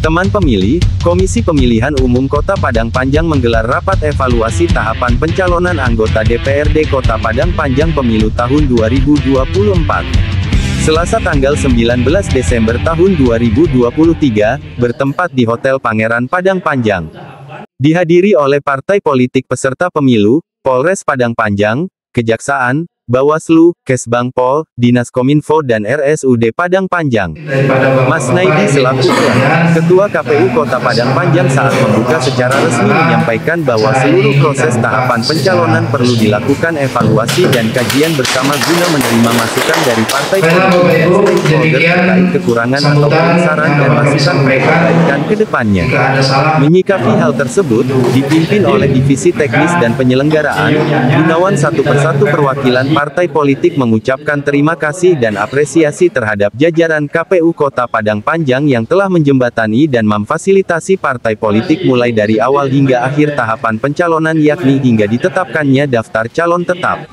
Teman pemilih, Komisi Pemilihan Umum Kota Padang Panjang menggelar rapat evaluasi tahapan pencalonan anggota DPRD Kota Padang Panjang pemilu tahun 2024. Selasa tanggal 19 Desember tahun 2023, bertempat di Hotel Pangeran Padang Panjang. Dihadiri oleh partai politik peserta pemilu, Polres Padang Panjang, Kejaksaan, Bawaslu, Kesbang Pol, Dinas Kominfo dan RSUD Padang Panjang. Mas Naidi selaku Ketua KPU Kota Padang Panjang saat membuka secara resmi menyampaikan bahwa seluruh proses tahapan pencalonan perlu dilakukan evaluasi dan kajian bersama guna menerima masukan dari partai politik dan stakeholder terkait kekurangan ataupun saran dan masukan untuk perbaikan ke depannya. Menyikapi hal tersebut, dipimpin oleh Divisi Teknis dan Penyelenggaraan, Gunawan satu persatu perwakilan partai politik mengucapkan terima kasih dan apresiasi terhadap jajaran KPU Kota Padang Panjang yang telah menjembatani dan memfasilitasi partai politik mulai dari awal hingga akhir tahapan pencalonan yakni hingga ditetapkannya daftar calon tetap.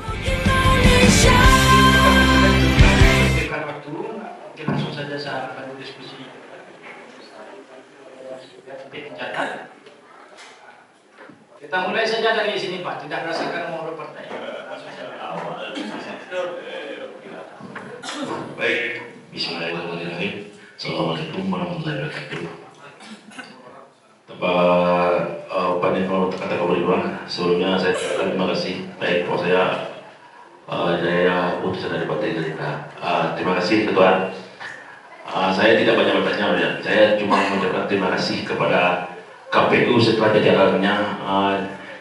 Kita mulai saja dari sini Pak, tidak rasakan mau partai. Baik, bismillahirrahmanirrahim. Assalamualaikum warahmatullahi wabarakatuh. Panjang kata keberituan. Sebelumnya saya terima kasih. Baik, saya utusan dari Partai Gerindra. Terima kasih Ketua. Saya tidak banyak bertanya, ya. Saya cuma mengucapkan terima kasih kepada KPU setelah jajarannya,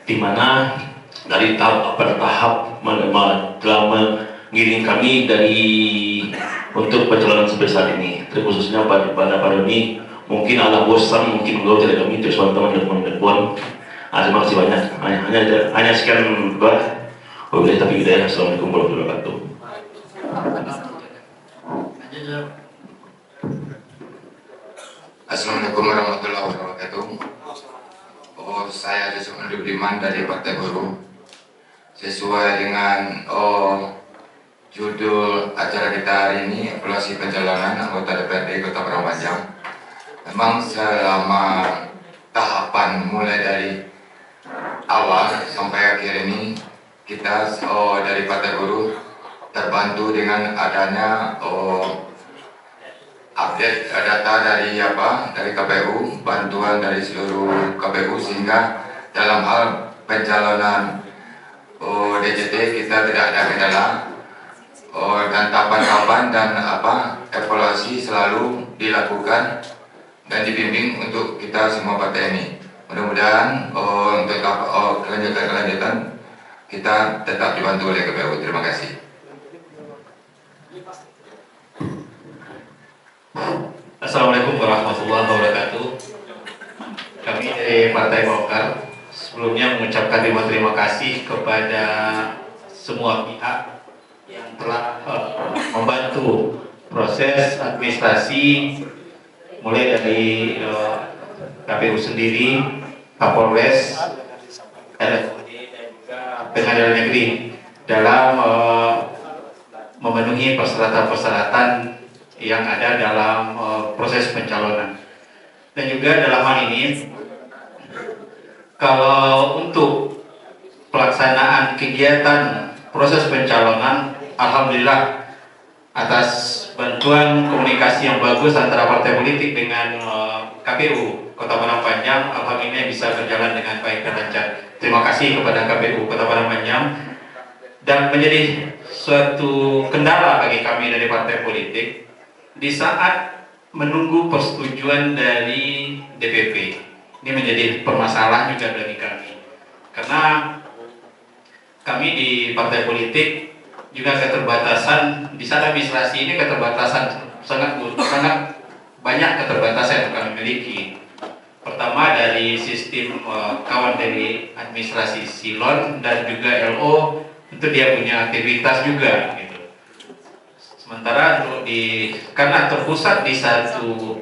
di mana dari tahap bertahap telah mengiring kami untuk pencalonan sebesar ini, terkhususnya pada ini mungkin ala bosan, mungkin menggauh dari kami terus teman-teman dan puan. Terima kasih banyak. Hanya sekian Pak. Wabillahi taufiq hidayah. Assalamualaikum warahmatullahi wabarakatuh. Assalamualaikum warahmatullahi wabarakatuh. Saya Yusuf Budiman dari Partai Buruh. Sesuai dengan judul acara kita hari ini, evaluasi pencalonan anggota DPRD Kota Padang Panjang. Memang selama tahapan mulai dari awal sampai akhir ini, kita dari Partai Buruh terbantu dengan adanya update data dari KPU, bantuan dari seluruh KPU, sehingga dalam hal pencalonan DJT kita tidak ada kendala. Dan tahapan-tahapan dan evaluasi selalu dilakukan dan dibimbing untuk kita semua partai ini. Mudah-mudahan untuk kelanjutan kita tetap dibantu oleh KPU. Terima kasih. Assalamualaikum warahmatullahi wabarakatuh. Kami dari Partai Golkar sebelumnya mengucapkan terima kasih kepada semua pihak yang telah membantu proses administrasi mulai dari KPU sendiri, Kapolres, RSUD dan juga Pengadilan Negeri dalam memenuhi persyaratan-persyaratan yang ada dalam proses pencalonan. Dan juga dalam hal ini, kalau untuk pelaksanaan kegiatan proses pencalonan, alhamdulillah atas bantuan komunikasi yang bagus antara partai politik dengan KPU Kota Padang Panjang, alhamdulillah bisa berjalan dengan baik dan lancar. Terima kasih kepada KPU Kota Padang Panjang. Dan menjadi suatu kendala bagi kami dari partai politik di saat menunggu persetujuan dari DPP. Ini menjadi permasalahan juga bagi kami, karena kami di partai politik juga keterbatasan di saat administrasi ini, keterbatasan sangat banyak keterbatasan yang kami miliki. Pertama dari sistem kawan dari administrasi silon dan juga LO, itu dia punya aktivitas juga gitu. Sementara karena terpusat di satu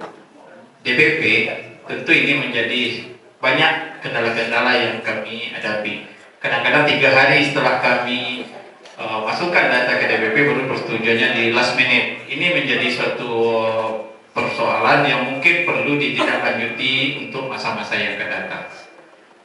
DPP, tentu ini menjadi banyak kendala-kendala yang kami hadapi. Kadang-kadang 3 hari setelah kami masukkan data ke DPP persetujuannya di last minute. Ini menjadi suatu persoalan yang mungkin perlu perlu ditindaklanjuti untuk masa-masa yang akan datang.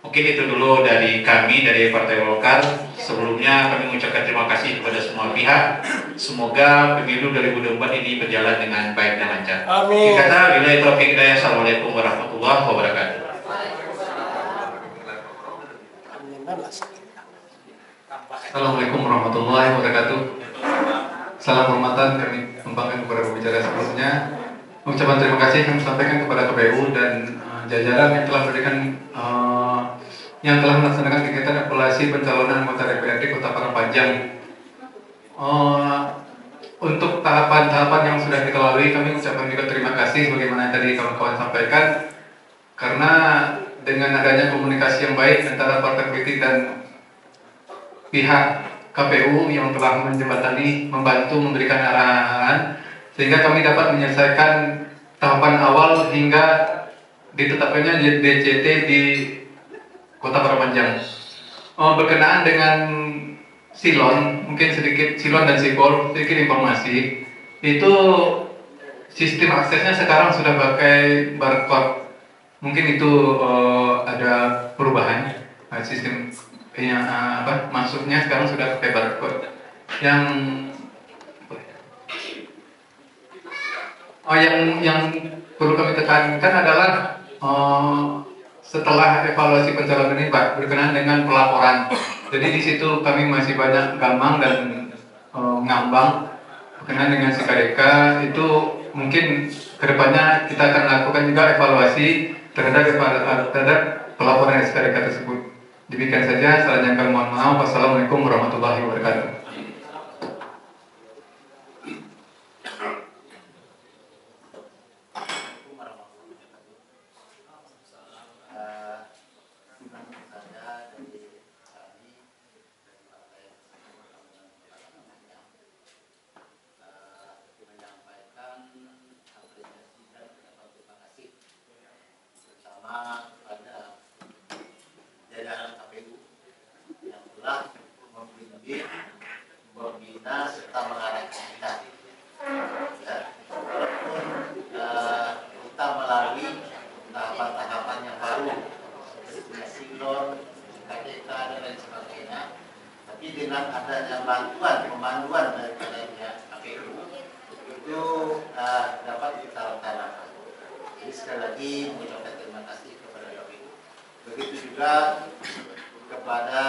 Mungkin itu dulu dari kami, dari Partai Golkar. Sebelumnya kami mengucapkan terima kasih kepada semua pihak. Semoga pemilu 2024 ini berjalan dengan baik dan lancar. Amin. Kata bila itu Assalamualaikum warahmatullahi wabarakatuh. Assalamualaikum warahmatullahi wabarakatuh. Salam hormatan kami kembangkan kepada pembicara sebelumnya. Ucapan terima kasih kami sampaikan kepada KPU dan jajaran yang telah memberikan yang telah melaksanakan kegiatan evaluasi pencalonan anggota DPRD Kota Padangpanjang. Untuk tahapan-tahapan yang sudah kita lalui, kami ucapkan juga terima kasih sebagaimana yang tadi kawan-kawan sampaikan, karena dengan adanya komunikasi yang baik antara partai politik dan pihak KPU yang telah menjembatani, membantu memberikan arahan, sehingga kami dapat menyelesaikan tahapan awal hingga ditetapkannya DJT di Kota Padangpanjang. Berkenaan dengan Silon, mungkin sedikit Silon dan Sipol, sedikit informasi. Itu sistem aksesnya sekarang sudah pakai barcode. Mungkin itu ada perubahan sistem yang masuknya sekarang sudah pakai barcode. Yang perlu kami tekankan adalah setelah evaluasi pencalonan ini Pak, berkenaan dengan pelaporan. Jadi di situ kami masih banyak gambang dan ngambang berkenaan dengan si KDK. Itu mungkin kedepannya kita akan lakukan juga evaluasi terhadap pelaporan SKDK tersebut. Demikian saja, salah jangka mohon maaf. Wassalamualaikum warahmatullahi wabarakatuh. Pada jajaran KPU yang telah membimbing, membina serta mengarahkan kita. Ya, walaupun kita melalui tahapan-tahapan yang baru seperti Silon, KDK dan lain sebagainya, tapi dengan adanya pemanduan daripada pihak KPU itu dapat kita laksanakan. Jadi sekali lagi mengucapkan terima kasih kepada KPU. Begitu juga kepada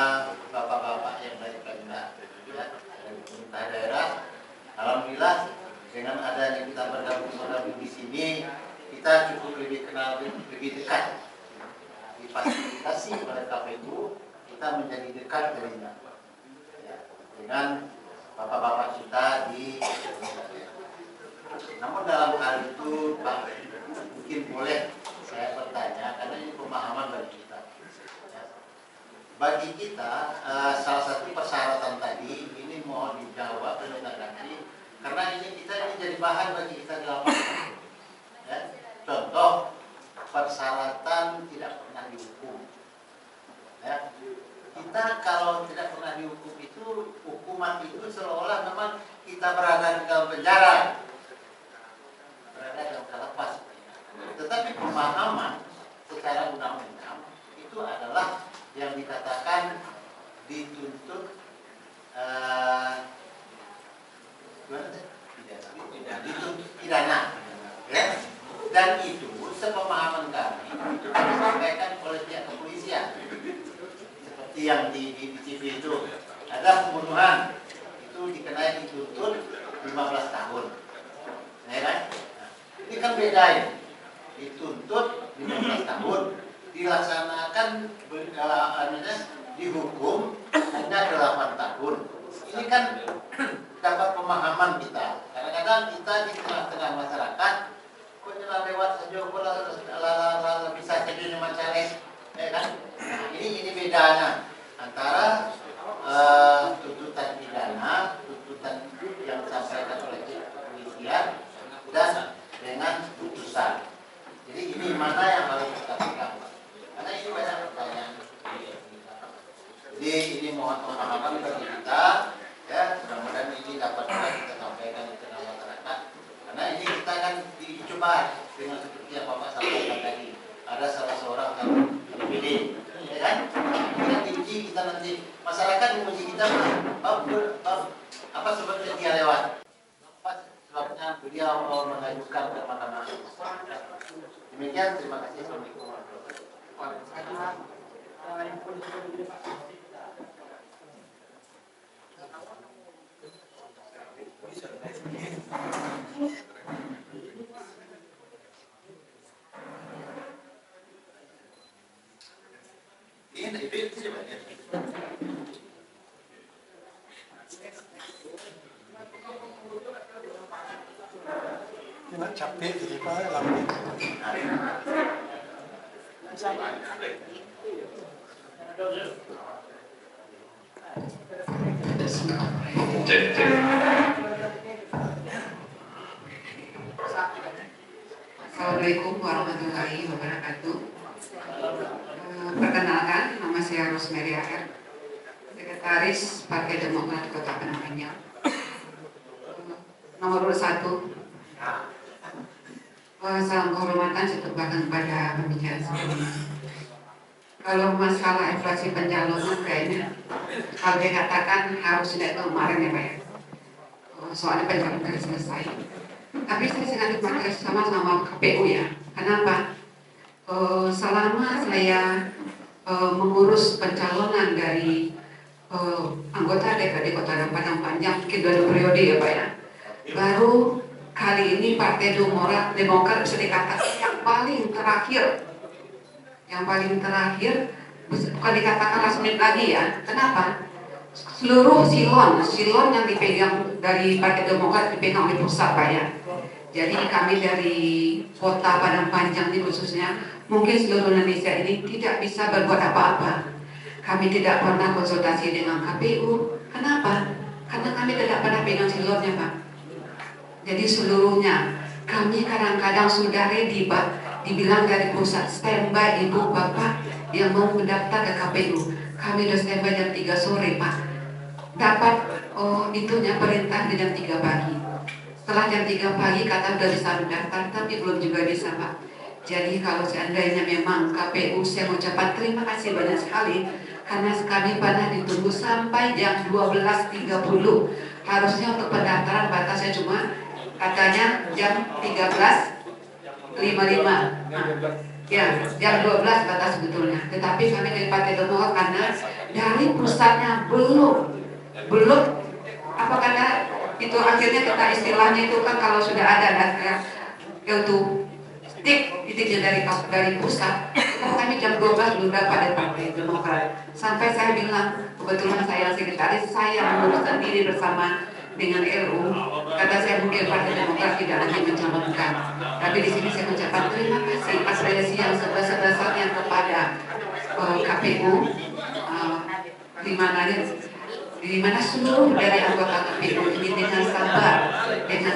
bapak-bapak yang dari Pemda, ya, dari pemerintah daerah. Alhamdulillah dengan adanya kita bergabung di sini, kita cukup lebih kenal, lebih dekat. Difasilitasi oleh KPU, kita menjadi dekat darinya. Ya, dengan bapak-bapak kita di pemerintah daerah. Namun dalam hal itu Pak, mungkin boleh saya bertanya, karena ini pemahaman bagi kita. Ya. Bagi kita, salah satu persyaratan tadi, ini mohon dijawab dan ditanggapi, karena ini jadi bahan bagi kita di lapangan. Ya. Contoh, persyaratan tidak pernah dihukum. Ya. Kita kalau tidak pernah dihukum itu, hukuman itu seolah-olah memang kita berada di dalam penjara, berada dalam kalapas. Tetapi pemahaman secara undang-undang itu adalah yang dikatakan dituntut dituntut pidana, ya. Dan itu sepemahaman kami disampaikan oleh pihak kepolisian, seperti yang di TV itu ada pembunuhan itu dikenai dituntut 15 tahun, ya kan? Nah, ini kan beda ya. Dituntut 15 tahun, dilaksanakan dihukum hanya 8 tahun. Ini kan dapat pemahaman kita. Kadang-kadang kita di tengah-tengah masyarakat, kok nyala lewat saja, kok bisa jadi macam-macam, ya kan? Nah, ini bedanya antara tuntutan pidana, tuntutan yang disampaikan oleh kepolisian dan dengan putusan. Jadi ini mana yang harus kita pegang? Karena ini banyak pertanyaan. Jadi ini mohon pemahaman bagi kita, ya. Mudah-mudahan ini dapat kita sampaikan di tengah masyarakat. Karena ini kita kan berdebat dengan seperti yang Bapak sampaikan tadi. Ada salah seorang yang terpilih, ya kan? Kita diuji, kita nanti masyarakat menguji kita apa sebabnya dia lewat? Apa sebabnya beliau mengajukan ke Mahkamah Konstitusi? Demikian, terima kasih. Assalamualaikum warahmatullahi wabarakatuh. Nak capek jadi apa lama. Cek. Assalamualaikum warahmatullahi wabarakatuh. Perkenalkan, nama saya Rosemary AR, Sekretaris Partai Demokrat Kota Padang Panjang. Nomor 1. Salam kehormatan saya tumpahkan kepada pembicara sebelumnya. Kalau masalah inflasi pencalonan kayaknya kalau dikatakan harus tidak kemarin ya Pak ya. Soalnya pencalonan sudah selesai. Tapi saya sangat terima kasih sama KPU ya. Kenapa? Selama saya mengurus pencalonan dari anggota DPRD Kota Padang Panjang, mungkin 2 periode ya Pak ya. Baru kali ini Partai Demokrat bisa dikatakan yang paling terakhir, bukan dikatakan last minute lagi ya. Kenapa? Seluruh silon yang dipegang dari Partai Demokrat dipegang oleh pusat Pak ya. Jadi kami dari Kota Padang Panjang ini khususnya, mungkin seluruh Indonesia ini tidak bisa berbuat apa-apa. Kami tidak pernah konsultasi dengan KPU. Kenapa? Karena kami tidak pernah pegang silonnya Pak. Jadi seluruhnya kami kadang-kadang sudah ready Pak, dibilang dari pusat standby ibu bapak yang mau mendaftar ke KPU. Kami sudah standby jam 3 sore Pak. Dapat itunya perintah di jam 3 pagi. Setelah jam 3 pagi kata sudah bisa mendaftar, tapi belum juga bisa Pak. Jadi kalau seandainya memang KPU, saya mengucapkan terima kasih banyak sekali karena kami pernah ditunggu sampai jam 12.30. Harusnya untuk pendaftaran batasnya cuma katanya jam 13.55. Ya, jam 12 batas sebetulnya. Tetapi kami dari Partai Demokrat karena dari pusatnya belum apa kata itu akhirnya kita istilahnya itu kan kalau sudah ada data yaitu titiknya dari pusat. Kami jam 12 belum dapat dari Partai Demokrat. Sampai saya bilang kebetulan saya sekretaris, saya mengurus sendiri bersama dengan RU, kata saya mungkin Partai Demokrat tidak lagi mencalonkan. Tapi di sini saya mengucapkan terima kasih apresiasi yang sebesar-besarnya kepada KPU, di mana seluruh dari anggota KPU ini dengan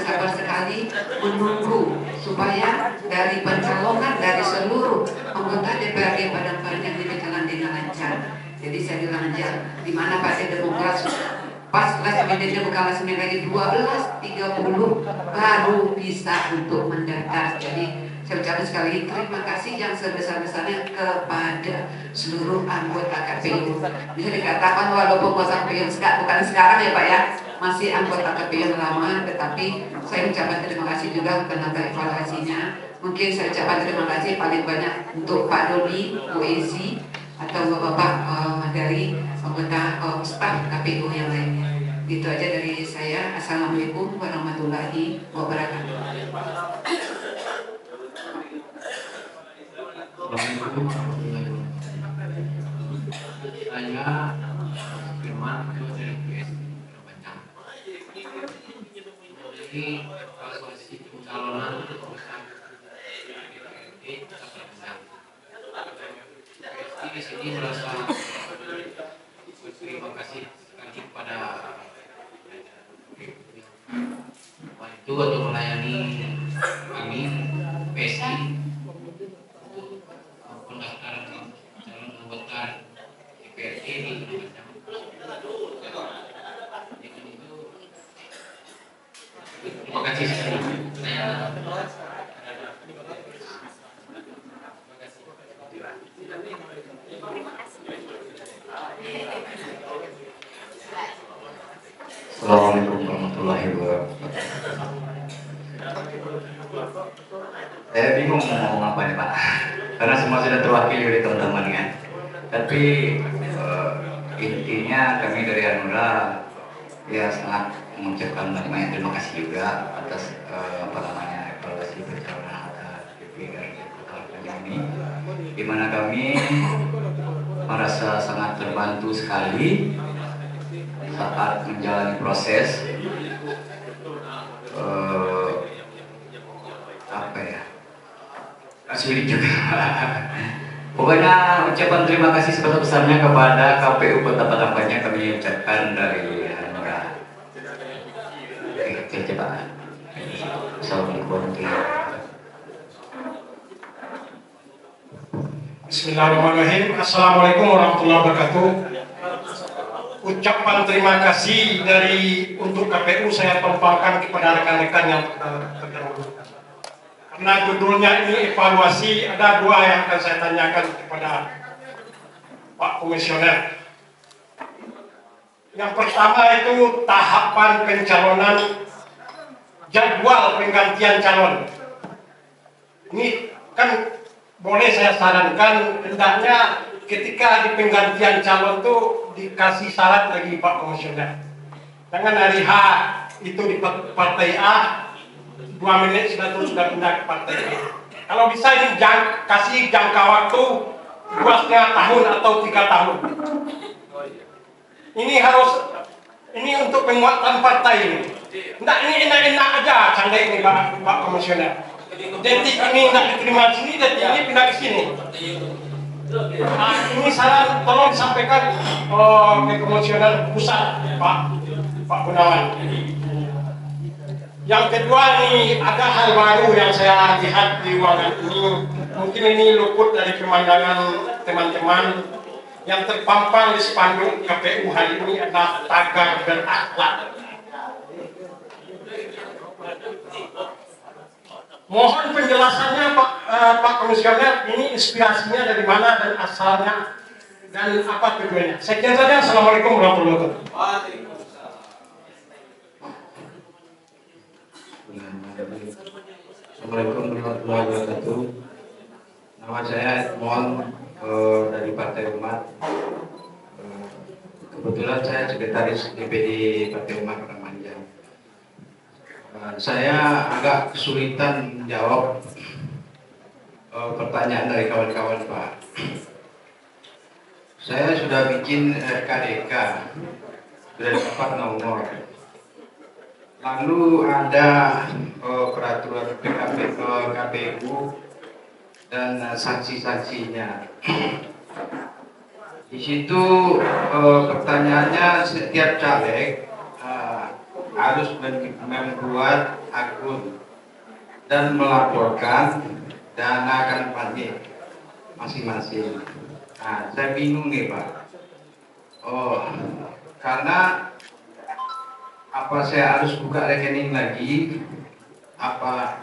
sabar sekali menunggu supaya dari pencalonan dari seluruh anggota DPRD Padang Panjang ini berjalan dengan lancar. Jadi saya bilang aja, di mana Partai Demokrat pas last minute-nya bukan last minute lagi 12.30 baru bisa untuk mendaftar. Jadi saya ucapkan sekali lagi terima kasih yang sebesar-besarnya kepada seluruh anggota KPU. Bisa dikatakan walaupun KPU bukan sekarang ya Pak ya, masih anggota KPU yang lama, tetapi saya ucapkan terima kasih juga tenaga evaluasinya. Mungkin saya ucapkan terima kasih paling banyak untuk Pak Dodi, Bu Ezi, atau Bapak dari anggota staf KPU yang lainnya. Itu aja dari saya. Assalamualaikum warahmatullahi wabarakatuh. Saya Firman dari PS Jadi evaluasi pencalonan di sini merasa berterima kasih sekali kepada itu untuk melayani kami PSI untuk pendaftaran calon anggota DPRD di terima kasih sekali. Saya bingung mau ngomong apa nih Pak, karena semua sudah terwakili oleh teman-teman kan. Tapi intinya kami dari Hanura ya sangat mengucapkan banyak terima kasih juga atas evaluasi pencalonan DPRD Kota Panjang ini, di mana kami merasa sangat terbantu sekali saat menjalani proses sulit juga. Pokoknya ucapan terima kasih sebesar-besarnya kepada KPU Kota Padang Panjang kami ucapkan dari Hanura. Oke, Pak. Assalamualaikum warahmatullahi wabarakatuh. Bismillahirrahmanirrahim. Assalamualaikum warahmatullahi wabarakatuh. Ucapan terima kasih untuk KPU saya tumpahkan kepada rekan-rekan yang terdahulu. Karena judulnya ini evaluasi, ada dua yang akan saya tanyakan kepada Pak Komisioner. Yang pertama itu tahapan pencalonan, jadwal penggantian calon. Ini kan boleh saya sarankan hendaknya ketika di penggantian calon itu dikasih syarat lagi Pak Komisioner. Jangan hari H itu di partai A, 2 menit sudah pindah ke partai B. Kalau bisa ini kasih jangka waktu 2,5 tahun atau 3 tahun. Ini untuk penguatan partai ini. Nah, ini enak-enak aja candai ini Pak Komisioner. Detik ini tidak diterima di sini, detik ini pindah ke sini. Nah, ini saran tolong disampaikan ke Komisioner Pusat Pak Gunawan. Yang kedua nih, ada hal baru yang saya lihat di ruangan ini. Mungkin ini luput dari pemandangan teman-teman. Yang terpampang di spanduk KPU hari ini adalah tagar berakhlak. Mohon penjelasannya Pak Komisioner, ini inspirasinya dari mana dan asalnya dan apa tujuannya. Sekian saja. Assalamualaikum warahmatullahi wabarakatuh. Assalamualaikum warahmatullahi wabarakatuh. Nama saya Edmond dari Partai Umat. Kebetulan saya sekretaris DPD Partai Umat Padang Panjang. Saya agak kesulitan menjawab pertanyaan dari kawan-kawan Pak. Saya sudah bikin RKDK, sudah dapat nomor. Lalu ada peraturan KPU dan sanksi-sanksinya. Di situ pertanyaannya setiap caleg harus membuat akun dan melaporkan dana kampanye masing-masing. Nah, saya bingung nih Pak. Karena apa saya harus buka rekening lagi? Apa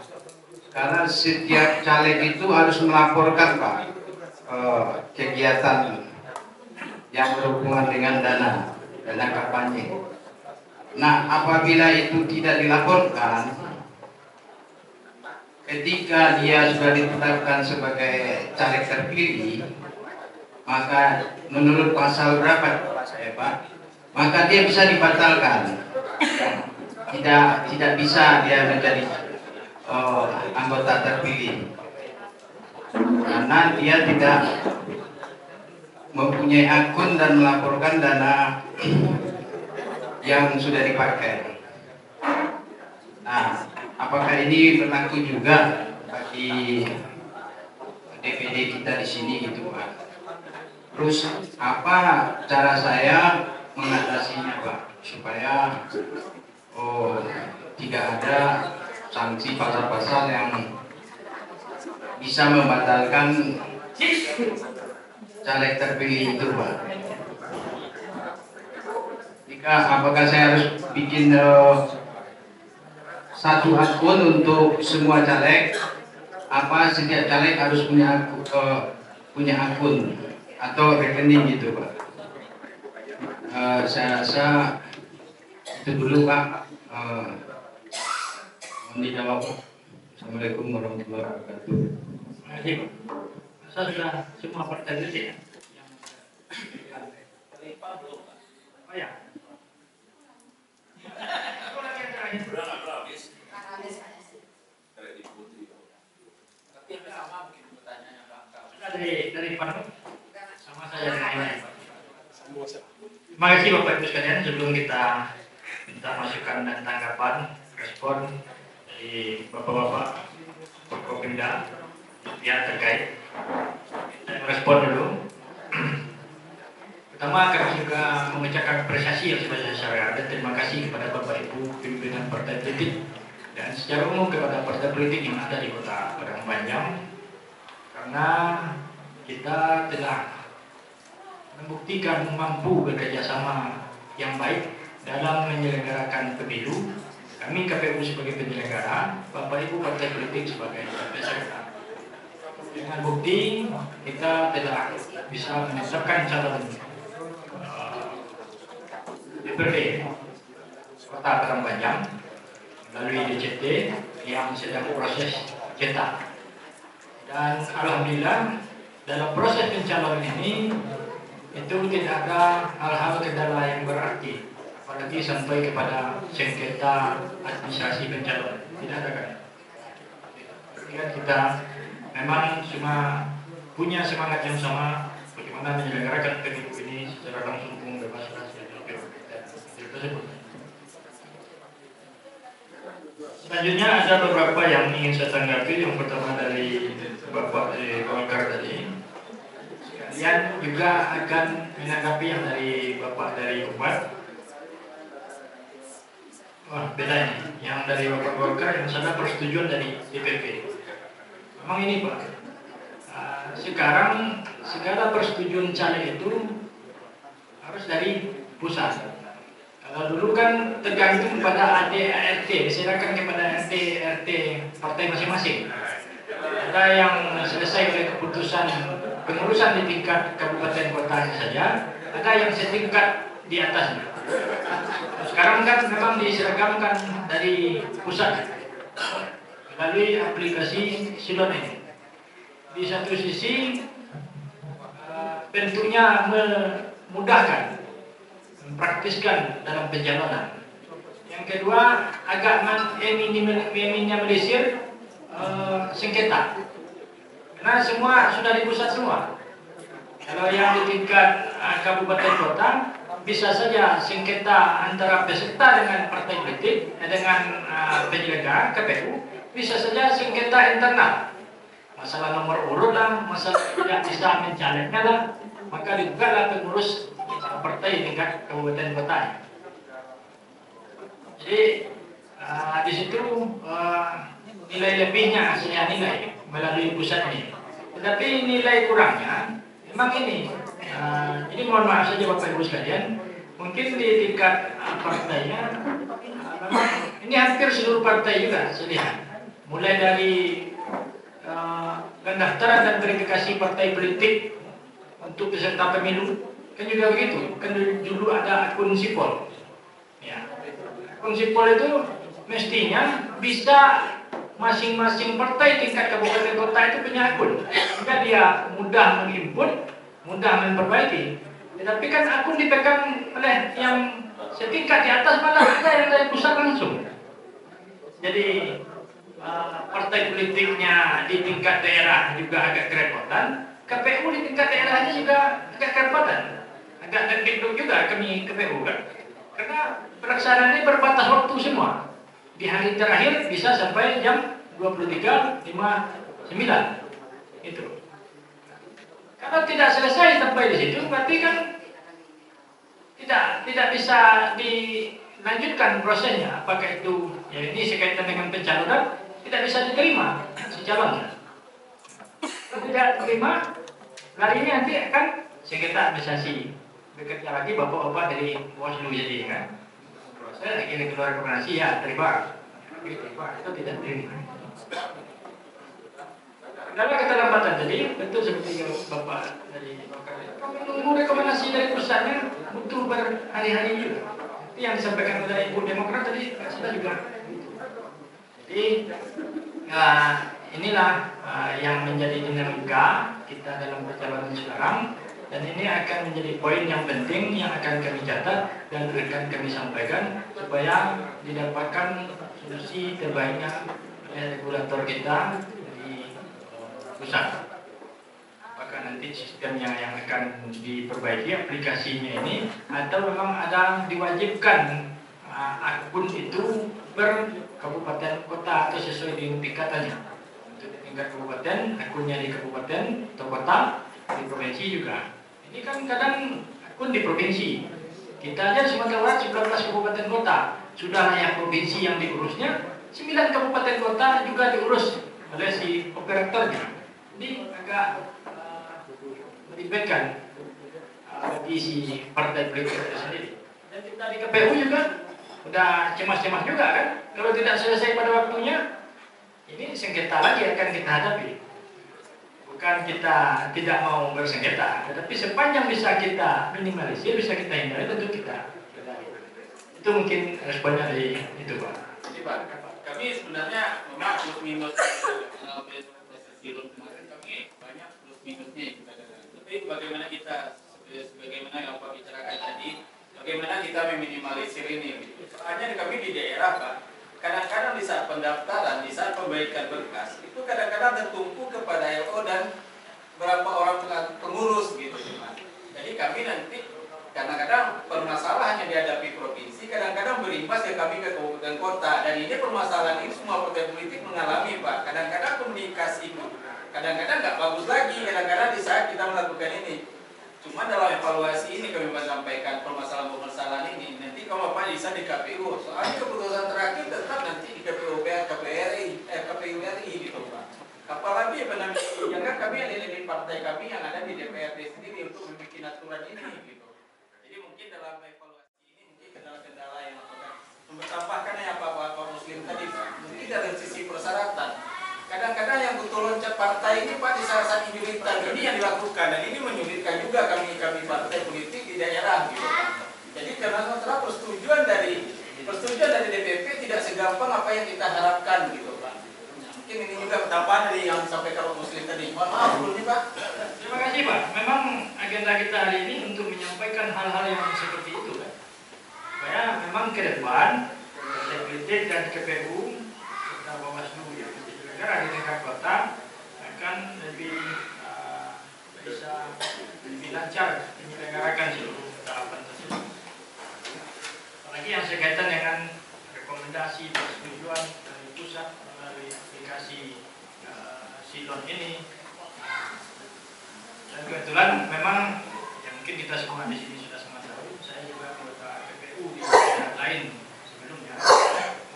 karena setiap caleg itu harus melaporkan Pak kegiatan yang berhubungan dengan dana kampanye. Nah, apabila itu tidak dilaporkan, ketika dia sudah ditetapkan sebagai caleg terpilih, maka menurut pasal berapa Pak? Maka dia bisa dibatalkan. Tidak bisa dia menjadi anggota terpilih karena dia tidak mempunyai akun dan melaporkan dana yang sudah dipakai. Nah, apakah ini berlaku juga bagi DPD kita di sini gitu Pak? Terus apa cara saya mengatasinya Pak supaya tidak ada sanksi pasal-pasal yang bisa membatalkan caleg terpilih itu Pak? Apakah saya harus bikin satu akun untuk semua caleg? Apa setiap caleg harus punya akun atau rekening gitu Pak? Saya rasa itu dulu Pak. Mohon dijawab. Assalamualaikum warahmatullahi wabarakatuh. Terima kasih, Pak. Saya sudah semua partai politik ya? Oh ya. Aku lagi yang terakhir. Dari Pak sama saya dengan ini, Pak. Terima kasih Bapak Ibu sekalian. Sebelum kita minta masukan dan tanggapan, respon dari Bapak-Bapak Forkopimda pihak terkait, saya merespon dulu. Pertama, kami juga mengucapkan apresiasi yang sebesar-besarnya dan terima kasih kepada Bapak Ibu pimpinan partai politik dan secara umum kepada partai politik yang ada di Kota Padang Panjang, karena kita telah membuktikan mampu bekerjasama yang baik dalam menyelenggarakan pemilu. Kami KPU sebagai penyelenggara, Bapak Ibu partai politik sebagai peserta. Dengan bukti kita telah bisa menetapkan calon DPRD Kota Padang Panjang melalui DCT yang sedang proses cetak. Dan alhamdulillah dalam proses pencalonan ini itu tidak ada hal-hal kendala yang berarti, apalagi sampai kepada sengketa administrasi pencalonan. Tidak ada kan? Kita memang cuma punya semangat yang sama bagaimana menyelenggarakan pemilu ini secara langsung, bebas, rahasia, tersebut. Selanjutnya ada beberapa yang ingin saya tanggapi. Yang pertama dari Bapak dari Golkar tadi. Sekalian juga akan menanggapi yang dari Bapak dari Umat. Wah, beda ini. Yang dari Bapak Golkar yang ada persetujuan dari DPP. Memang ini Pak, sekarang segala persetujuan caleg itu harus dari pusat. Kalau dulu kan tergantung pada AD/ART, diserahkan kepada RT partai masing-masing. Ada yang selesai oleh keputusan pengurusan di tingkat kabupaten kotanya saja, ada yang setingkat di atasnya. Sekarang kan memang diseragamkan dari pusat melalui aplikasi Silon ini. Di satu sisi tentunya memudahkan, mempraktiskan dalam pencalonan. Yang kedua, agak meminimalisir sengketa, karena semua sudah di pusat semua. Kalau yang di tingkat kabupaten kota bisa saja sengketa antara peserta dengan partai politik, dengan penyelenggara KPU, bisa saja sengketa internal, masalah nomor urut lah, masalah tidak bisa mencaleknya lah, maka dibukalah pengurus partai tingkat kabupaten kota. Jadi di situ nilai lebihnya saya nilai melalui pusat ini. Tetapi nilai kurangnya memang ini. Jadi mohon maaf saja Bapak Ibu sekalian, mungkin di tingkat partainya memang ini hampir seluruh partai juga saya lihat. Mulai dari pendaftaran dan verifikasi partai politik untuk peserta pemilu kan juga begitu. Kan dulu ada akun sipol. Ya. Akun sipol itu mestinya bisa masing-masing partai tingkat kabupaten kota itu punya akun, sehingga dia mudah menginput, mudah memperbaiki. Tetapi kan akun dipegang oleh yang setingkat di atas, malah ada yang dari pusat langsung. Jadi partai politiknya di tingkat daerah juga agak kerepotan, KPU di tingkat daerahnya juga agak kerepotan, agak deg-deg juga kami KPU kan, karena pelaksanaannya berbatas waktu semua. Di hari terakhir bisa sampai jam 23.59 itu. Kalau tidak selesai sampai di situ, berarti kan tidak bisa dilanjutkan prosesnya. Apakah itu ya ini sekaitan dengan pencalonan tidak bisa diterima si calonnya. Kalau tidak diterima, larinya nanti akan sengketa administrasi. Bekerja lagi bapak-bapak dari Bawaslu jadi kan. Proses ini keluar rekomendasi ya terima. Itu tidak terima. Karena keterlambatan tadi betul seperti yang Bapak dari menunggu rekomendasi dari pusatnya butuh berhari-hari juga. Itu yang disampaikan oleh Ibu Demokrat tadi, kita juga. Jadi Nah, inilah yang menjadi dinamika kita dalam perjalanan sekarang, dan ini akan menjadi poin yang penting yang akan kami catat dan akan kami sampaikan supaya didapatkan solusi terbaiknya oleh regulator kita di pusat. Apakah nanti sistemnya yang akan diperbaiki aplikasinya ini, atau memang ada diwajibkan akun itu per kabupaten kota atau sesuai dengan tingkatannya. Untuk di tingkat kabupaten, akunnya di kabupaten atau kota, di provinsi juga. Ini kan kadang akun di provinsi. Kita aja di Sumatera Barat 19 kabupaten kota. Sudah layak provinsi yang diurusnya, 9 kabupaten kota juga diurus oleh si operatornya. Ini agak meribetkan bagi si partai politik itu sendiri. Dan kita di KPU juga udah cemas-cemas juga kan, kalau tidak selesai pada waktunya, ini sengketa lagi akan kita hadapi. Bukan kita tidak mau bersengketa, tetapi sepanjang bisa kita minimalisir, bisa kita hindari, tentu kita. Itu mungkin responnya dari itu, Pak. Jadi Pak, kami sebenarnya memang plus minus kemarin kami banyak plus minusnya yang kita dengar. Tapi bagaimana kita, sebagaimana yang Pak bicarakan tadi, bagaimana kita meminimalisir ini? Soalnya kami di daerah Pak, kadang-kadang di saat pendaftaran, di saat pembaikan berkas, itu kadang-kadang tertumpu kepada LO dan berapa orang pengurus gitu. Jadi kami nanti kadang-kadang permasalahan yang dihadapi provinsi, kadang-kadang berimbas ke kami ke kabupaten kota. Dan ini permasalahan ini semua partai politik mengalami Pak. Kadang-kadang komunikasi itu kadang-kadang nggak bagus lagi, kadang-kadang di saat kita melakukan ini. Cuma dalam evaluasi ini kami menyampaikan permasalahan ini. Nanti kalau Bapak bisa di KPU, soalnya keputusan terakhir tetap nanti di KPU RI gitu Pak. Apalagi jangan kami ada di partai kami yang ada di DPRD sendiri untuk membuat aturan ini gitu. Jadi mungkin dalam evaluasi ini mungkin kendala-kendala yang tambahkan yang Pak Muslim tadi Pak. Mungkin dari sisi persyaratan. Kadang-kadang yang butuh loncat partai ini Pak di saat injulitan ini yang dilakukan, dan ini menyulitkan juga kami partai politik di daerah gitu. Jadi karena sementara persetujuan dari DPP tidak segampang apa yang kita harapkan gitu Pak. Mungkin ini juga tambahan dari yang disampaikan Pak Muslim tadi. Mohon maaf dulu nih Pak. Terima kasih Pak. Memang agenda kita hari ini untuk menyampaikan hal-hal yang seperti itu kan. Supaya memang ke depan partai politik dan KPU serta Bawaslu yang di tingkat kota akan lebih bisa lebih lancar menyelenggarakan seluruh tahapan tersebut. Apalagi yang berkaitan dengan rekomendasi persetujuan dari pusat melalui aplikasi Silon ini. Dan kebetulan memang ya mungkin kita semua di sini sudah semua tahu, saya juga anggota KPU di daerah lain sebelumnya.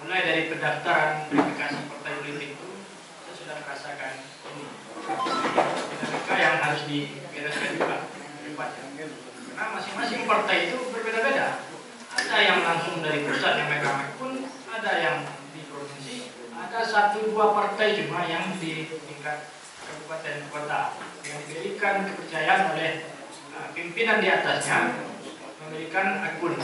Mulai dari pendaftaran verifikasi partai politik itu sudah merasakan ini dinamika yang harus dibereskan juga karena masing-masing partai itu berbeda-beda. Ada yang langsung dari pusat yang megang akun, ada yang di provinsi, ada 1-2 partai cuma yang di tingkat kabupaten kota yang diberikan kepercayaan oleh pimpinan di atasnya memberikan akun.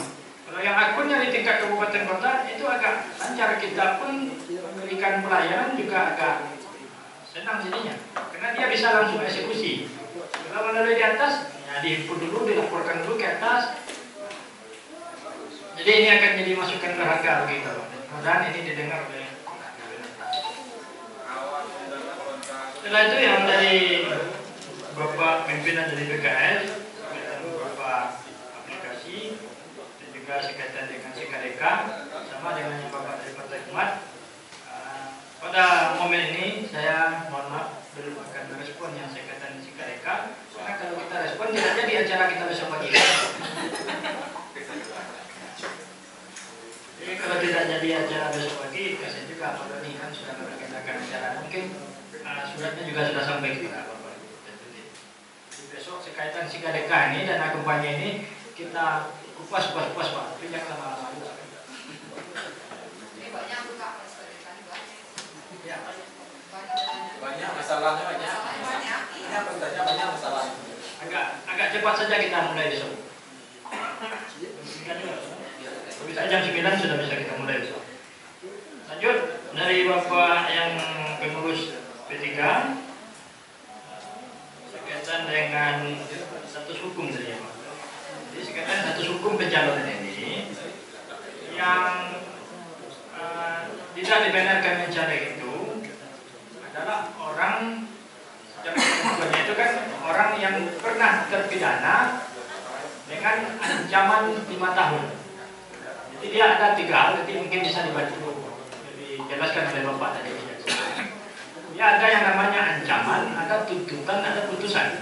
Kalau yang akunnya di tingkat kabupaten kota itu agak lancar, kita pun memberikan pelayanan juga agak senang jadinya, karena dia bisa langsung eksekusi. Kalau melalui di atas, ya diinput dulu, dilaporkan dulu ke atas. Jadi ini akan jadi masukan berharga begitu. Mudah-mudahan ini didengar oleh. Setelah itu yang dari Bapak pimpinan dari PKS, beberapa aplikasi dan juga sekaitan dengan SKDK, sama dengan yang Bapak dari Partai Umat. Pada momen ini saya mohon maaf belum akan merespon yang sekaitan SKDK, karena kalau kita respon tidak jadi acara kita besok pagi. Jadi kalau tidak jadi acara besok pagi, saya juga Pak Doni kan sudah mengagendakan acara, mungkin suratnya juga sudah sampai ke kita Bapak. Jadi besok sekaitan SKDK ini dan akumpannya ini kita kupas Pak, tapi jangan lama-lama juga. Ini banyak juga. Ya. Banyak masalahnya banyak. Ini pentingnya banyak masalahnya. Agak cepat saja kita mulai besok. Bisa jam 9 sudah bisa kita mulai besok. Lanjut dari Bapak yang pengurus P3 berkaitan dengan status hukum tadi ya Pak. Jadi sekarang status hukum pencalonan ini yang tidak dibenarkan mencalek itu adalah orang, secara ketentuannya itu kan orang yang pernah terpidana dengan ancaman 5 tahun. Jadi dia ada 3 hal, nanti mungkin bisa dibantu dijelaskan oleh Bapak tadi. Dia ada yang namanya ancaman, ada tuntutan, ada putusan.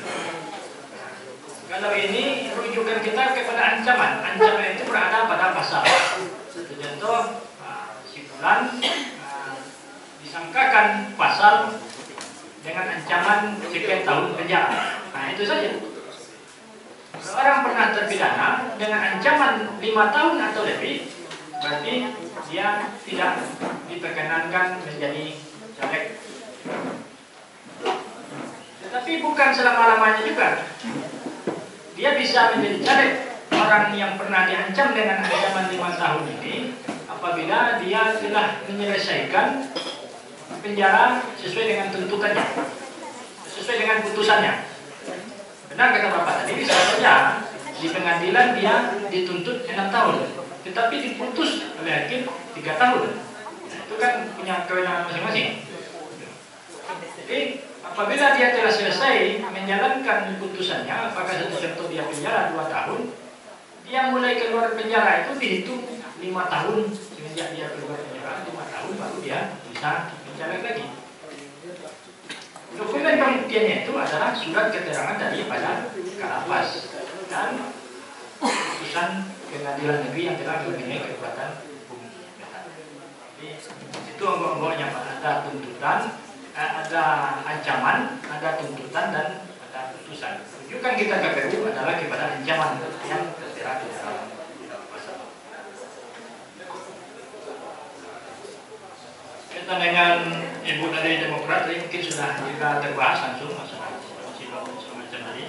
Kalau ini rujukan kita kepada ancaman. Ancaman itu berada pada pasal. Contoh, si Fulan disangkakan pasal dengan ancaman sekian tahun penjara. Nah itu saja. Kalau orang pernah terpidana dengan ancaman 5 tahun atau lebih, berarti dia tidak diperkenankan menjadi caleg. Tetapi bukan selama-lamanya juga. Dia bisa menjadi caleg. Orang yang pernah diancam dengan ancaman 5 tahun ini, apabila dia telah menyelesaikan penjara sesuai dengan tuntutannya, sesuai dengan putusannya. Benar kata Bapak tadi, bisa saja di pengadilan dia dituntut 6 tahun, tetapi diputus oleh hakim 3 tahun. Nah, itu kan punya kewenangan masing-masing. Jadi apabila dia telah selesai menjalankan putusannya, apakah satu contoh dia penjara 2 tahun, dia mulai keluar penjara itu dihitung 5 tahun semenjak dia keluar penjara, 5 tahun baru dia bisa mencaleg lagi. Dokumen pembuktiannya itu adalah surat keterangan daripada Kalapas dan putusan pengadilan negeri yang telah mempunyai kekuatan hukum. Jadi itu onggok-onggoknya Pak, ada tuntutan, ada ancaman, ada tuntutan dan ada putusan. Rujukan kita KPU adalah kepada ancaman yang tertera di dalam pasal. Kita dengan Ibu dari Demokrat ini mungkin sudah juga terbahas langsung masalah semacam tadi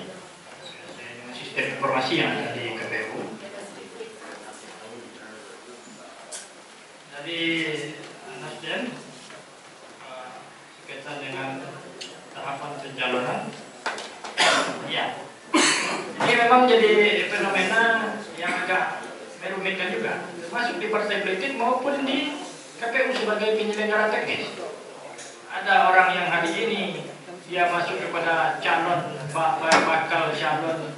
dengan sistem informasi yang ada di KPU. Dari Nasdem berkaitan dengan tahapan pencalonan, ya, ini memang jadi fenomena yang agak merumitkan juga, termasuk di partai politik maupun di KPU sebagai penyelenggara teknis. Ada orang yang hari ini dia masuk kepada calon bakal calon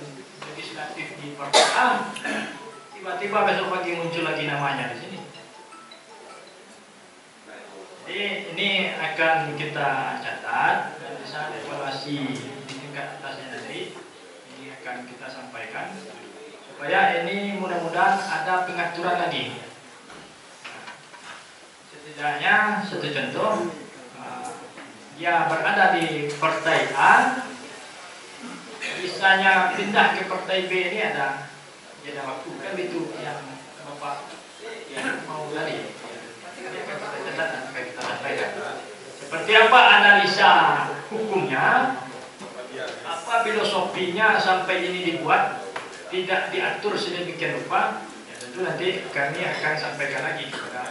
legislatif di partai A, tiba-tiba besok pagi muncul lagi namanya di sini. Jadi ini akan kita catat dan bisa evaluasi di tingkat atasnya nanti. Ini akan kita sampaikan supaya ini mudah-mudahan ada pengaturan lagi. Setidaknya satu contoh, dia berada di partai A, bisanya pindah ke partai B ini ada jeda waktu, kan itu yang Bapak yang mau tadi. Ini akan kita catat dan akan kita sampaikan. Seperti apa analisa hukumnya, apa filosofinya sampai ini dibuat, tidak diatur sedemikian rupa, ya tentu nanti kami akan sampaikan lagi kepada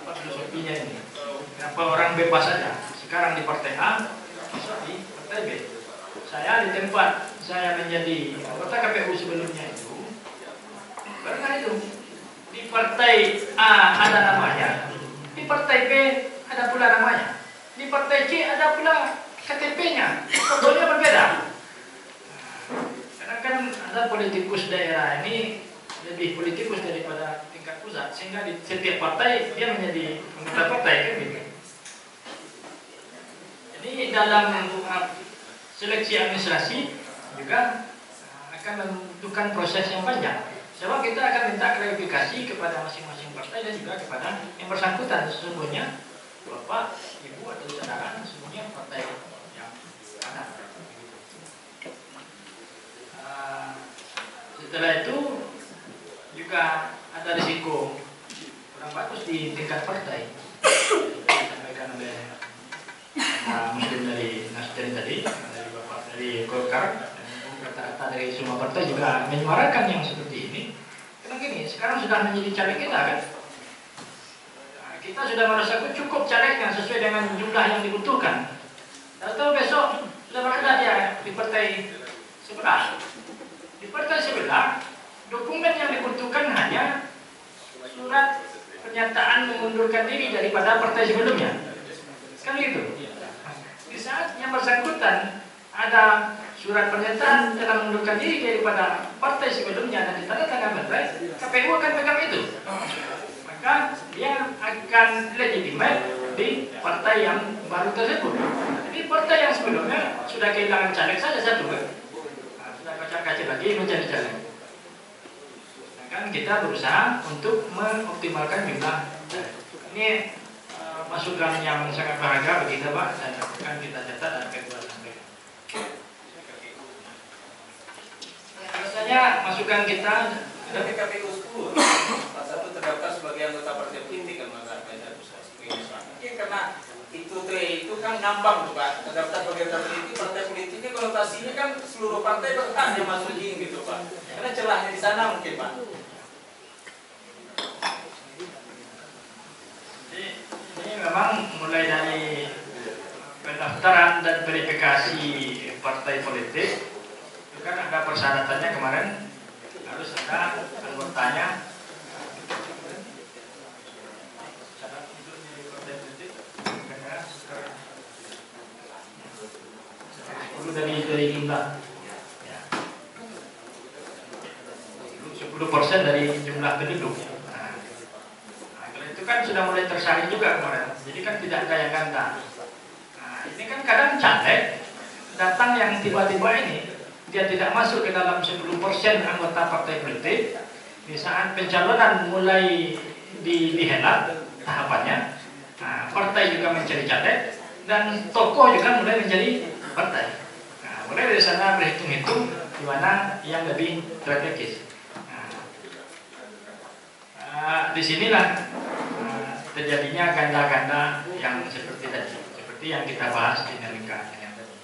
apa filosofinya ini. Kenapa orang bebas saja? Sekarang di partai A, besok di partai B. Saya di tempat saya menjadi anggota KPU sebelumnya itu, pernah itu di partai A ada namanya, di partai B ada pula namanya, di partai C ada pula KTP-nya, fotonya berbeda. Karena kan ada politikus daerah ini lebih politikus daripada tingkat pusat, sehingga di setiap partai dia menjadi anggota partai kan gitu. Jadi dalam seleksi administrasi juga akan membutuhkan proses yang panjang. Sebab kita akan minta klarifikasi kepada masing-masing partai dan juga kepada yang bersangkutan, sesungguhnya Bapak, Ibu atau saudara sesungguhnya partai yang mana. Setelah itu juga ada risiko kurang bagus di tingkat partai. Disampaikan oleh Muslim dari Nasdem tadi, dari Bapak dari Golkar, dan rata-rata dari semua partai juga menyuarakan yang seperti ini. Karena gini, sekarang sudah menjadi caleg kita kan. kita sudah merasa cukup calegnya sesuai dengan jumlah yang dibutuhkan. Atau besok lepas ada dia di partai sebelah. Di partai sebelah, dokumen yang dibutuhkan hanya surat pernyataan mengundurkan diri daripada partai sebelumnya. Kan gitu. Di saat yang bersangkutan ada surat pernyataan telah mengundurkan diri daripada partai sebelumnya dan ditandatangan partai, KPU akan pegang itu. Maka dia akan legitimate di partai yang baru tersebut. Jadi partai yang sebelumnya sudah kehilangan caleg saja satu, kan? Nah, sudah kacau-kacau lagi mencari caleg. Nah, kan kita berusaha untuk mengoptimalkan jumlah. Ini masukan yang sangat berharga bagi kita, Pak, dan akan kita catat dan akan kita sampaikan. Biasanya masukan kita dari KPU 10, salah satu terdaftar sebagai anggota partai politik kan Mas. Mungkin karena itu kan ngambang tuh Pak, terdaftar sebagai partai politiknya konotasinya kan seluruh partai berhak yang masukin gitu Pak. Karena celahnya di sana mungkin Pak. Ini memang mulai dari pendaftaran dan verifikasi partai politik itu kan ada persyaratannya kemarin, harus ada anggotanya. Dari jumlah 10% dari jumlah penduduk. Nah, kalau itu kan sudah mulai tersaring juga kemarin. Jadi kan tidak ada yang ganda. Nah, ini kan kadang caleg datang yang tiba-tiba ini dia tidak masuk ke dalam 10% anggota partai politik. Di saat pencalonan mulai dihelat tahapannya, nah, partai juga mencari caleg dan tokoh juga mulai menjadi partai. Mulai dari sana berhitung-hitung di mana yang lebih strategis. Di sinilah terjadinya ganda-ganda yang seperti tadi, seperti yang kita bahas di dinamika yang tadi.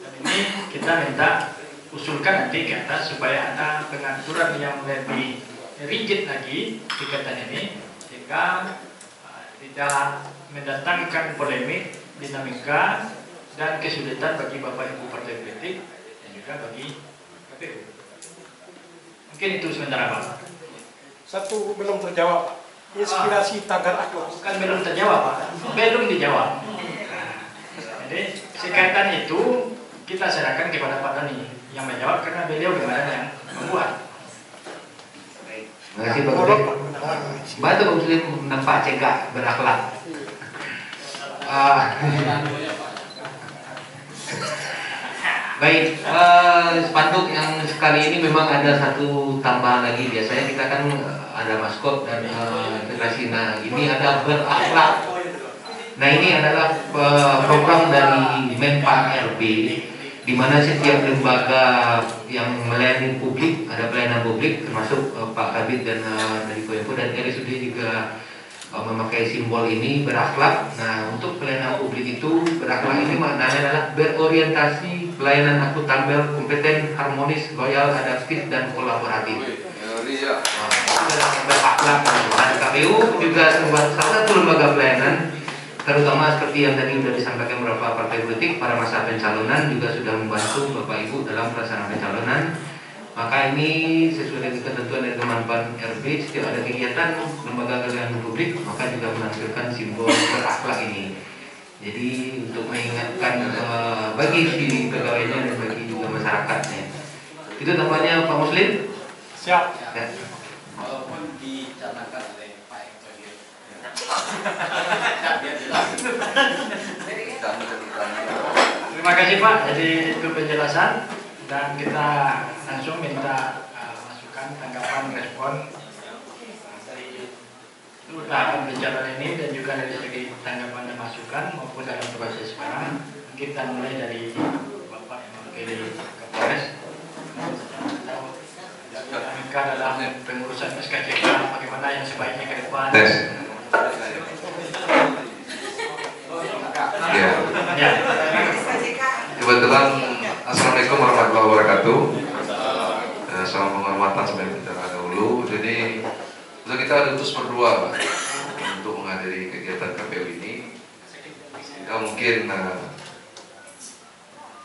Dan ini kita minta usulkan nanti ke atas supaya ada pengaturan yang lebih rigid lagi ikatan ini, sehingga tidak mendatangkan polemik, dinamika dan kesulitan bagi Bapak Ibu partai politik dan juga bagi KPU. Mungkin itu sementara Pak. Satu belum terjawab. Inspirasi tagar akhlak. Bukan belum terjawab Pak, belum dijawab. Jadi sekaitan itu kita serahkan kepada Pak Dani yang menjawab karena beliau kemarin yang membuat. Terima kasih Pak Muslim. Bantu Pak Muslim nampak cegah berakhlak. Baik, spanduk yang sekali ini memang ada satu tambahan lagi. Biasanya kita kan ada maskot dan integrasi. Nah, ini ada berakhlak. Nah, ini adalah program dari Menpan RB, di mana setiap lembaga yang melayani publik, ada pelayanan publik, termasuk Pak Kabid dan dari Kominfo dan RSUD juga memakai simbol ini berakhlak. Nah, untuk pelayanan publik itu berakhlak ini maknanya adalah berorientasi, pelayanan akuntabel, kompeten, harmonis, loyal, adaptif dan kolaboratif. Berakhlak. Nah, KPU juga salah satu lembaga pelayanan, terutama seperti yang tadi sudah disampaikan beberapa partai politik pada masa pencalonan juga sudah membantu Bapak Ibu dalam pelaksanaan pencalonan. Maka ini sesuai dengan ketentuan dari Kemenpan RB, setiap ada kegiatan lembaga pelayanan publik maka juga menampilkan simbol berakhlak ini. Jadi untuk mengingatkan bagi si pegawainya dan bagi juga masyarakatnya. Itu tampaknya Pak Muslim. Siap. Ya. Walaupun dicanangkan oleh Pak Eksodir. Terima kasih Pak, jadi itu penjelasan. Dan kita langsung minta masukan, tanggapan, respon dari tahapan pencalonan ini dan juga dari segi tanggapan dan masukan maupun dalam proses sekarang. Kita mulai dari Bapak yang mewakili Kapolres. Dinamika dalam pengurusan SKCK, bagaimana yang sebaiknya ke depan. Ya. Kebetulan Assalamualaikum warahmatullahi wabarakatuh. Salam penghormatan sebagai bicara dahulu. Jadi kita diutus berdua untuk menghadiri kegiatan KPU ini, sehingga mungkin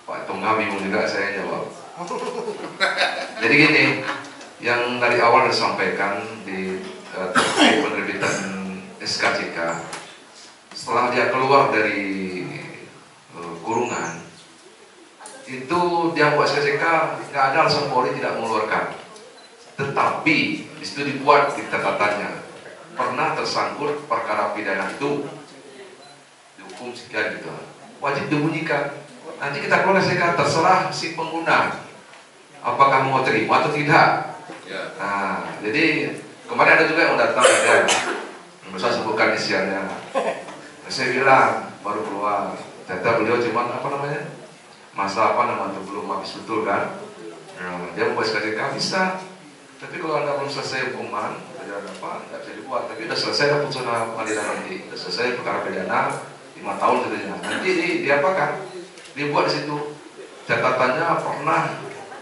Pak Tungga bingung juga saya jawab. Jadi gini, yang dari awal disampaikan di terkait penerbitan SKCK, setelah dia keluar dari kurungan, itu dia buat SKCK nggak ada alasan Polri tidak mengeluarkan. Tetapi di situ dibuat di catatannya, pernah tersangkut perkara pidana itu dihukum sekian gitu, wajib dibunyikan. Nanti kita keluar SKCK, terserah si pengguna apakah mau terima atau tidak. Nah, jadi kemarin ada juga yang datang ya, nggak usah sebutkan isiannya. Saya bilang baru keluar, ternyata beliau cuma apa namanya, masa apa namanya belum habis betul kan. Nah, dia mau SKCK bisa, tapi kalau anda belum selesai hukuman, tidak apa, nggak bisa dibuat. Tapi udah selesai putusan pengadilan nanti, udah selesai perkara pidana 5 tahun katanya. Nanti diapakan? Dibuat di situ catatannya pernah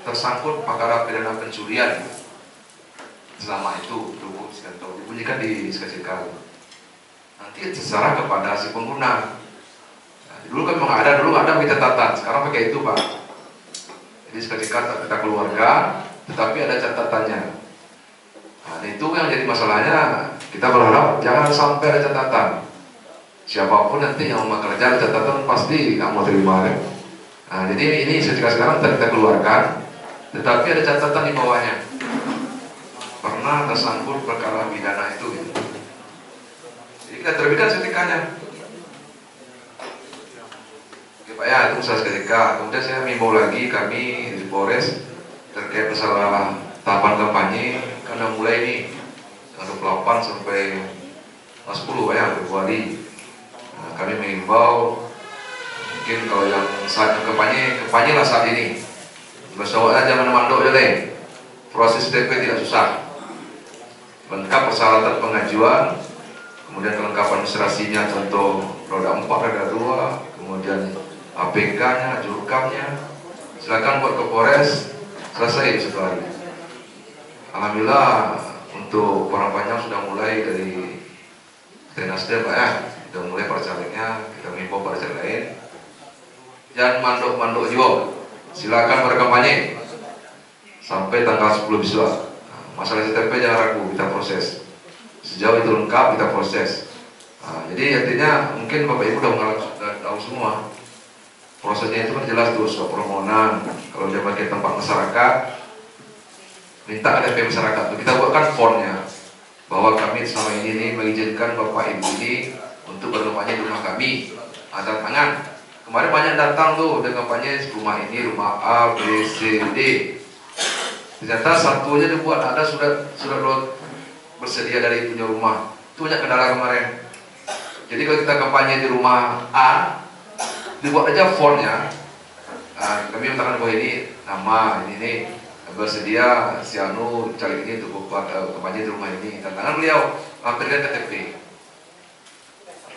tersangkut perkara pidana pencurian. Selama itu dihukum sekian tahun, dibunyikan di SKCK. Nanti terserah kepada si pengguna. Nah, dulu kan memang ada, dulu ada catatan, sekarang pakai itu Pak. Jadi SKCK kita keluarkan, tetapi ada catatannya. Nah, itu yang jadi masalahnya. Kita berharap jangan sampai ada catatan. Siapapun nanti yang mau kerja ada catatan pasti nggak mau terima kan. Nah, jadi ini SKCK sekarang kita keluarkan, tetapi ada catatan di bawahnya. Pernah tersangkut perkara pidana itu gitu. Jadi kita terbitkan SKCK-nya. Oke Pak ya, itu masalah SKCK. Kemudian saya mengimbau lagi kami di Polres terkait masalah tahapan kampanye, karena mulai ini 28 sampai 10 Pak ya, Februari. Nah, kami mengimbau mungkin kalau yang saat kampanye lah saat ini. Bersawat aja mandok aja deh. Proses DP tidak susah. Lengkap persyaratan pengajuan, kemudian kelengkapan administrasinya, contoh roda 4, roda 2, kemudian APK-nya, jurkamnya, silakan buat ke Polres, selesai setelah ini. Alhamdulillah untuk orang panjang sudah mulai dari Nasdem Pak ya, sudah mulai percalegnya, kita mengimbau pada caleg lain, jangan mandok-mandok juga, silakan berkampanye sampai tanggal 10 besok. Masalah STP jangan ragu, kita proses. Sejauh itu lengkap kita proses. Nah, jadi artinya mungkin Bapak Ibu sudah tahu semua. Prosesnya itu kan jelas tuh, soal permohonan. Kalau dia pakai tempat masyarakat, minta KTP masyarakat. Kita buatkan formnya bahwa kami selama ini mengizinkan Bapak Ibu ini untuk berkampanye di rumah kami. Ada tangan. Kemarin banyak datang tuh dengan kampanye rumah ini, rumah A, B, C, D. Ternyata satunya dibuat ada sudah bersedia dari punya rumah. Itu banyak kendala kemarin. Jadi kalau kita kampanye di rumah A, dibuat aja formnya. Nah, kami mengatakan bahwa ini nama ini bersedia si Anu caleg ini untuk buat kampanye di rumah ini. Tantangan beliau lampirkan KTP.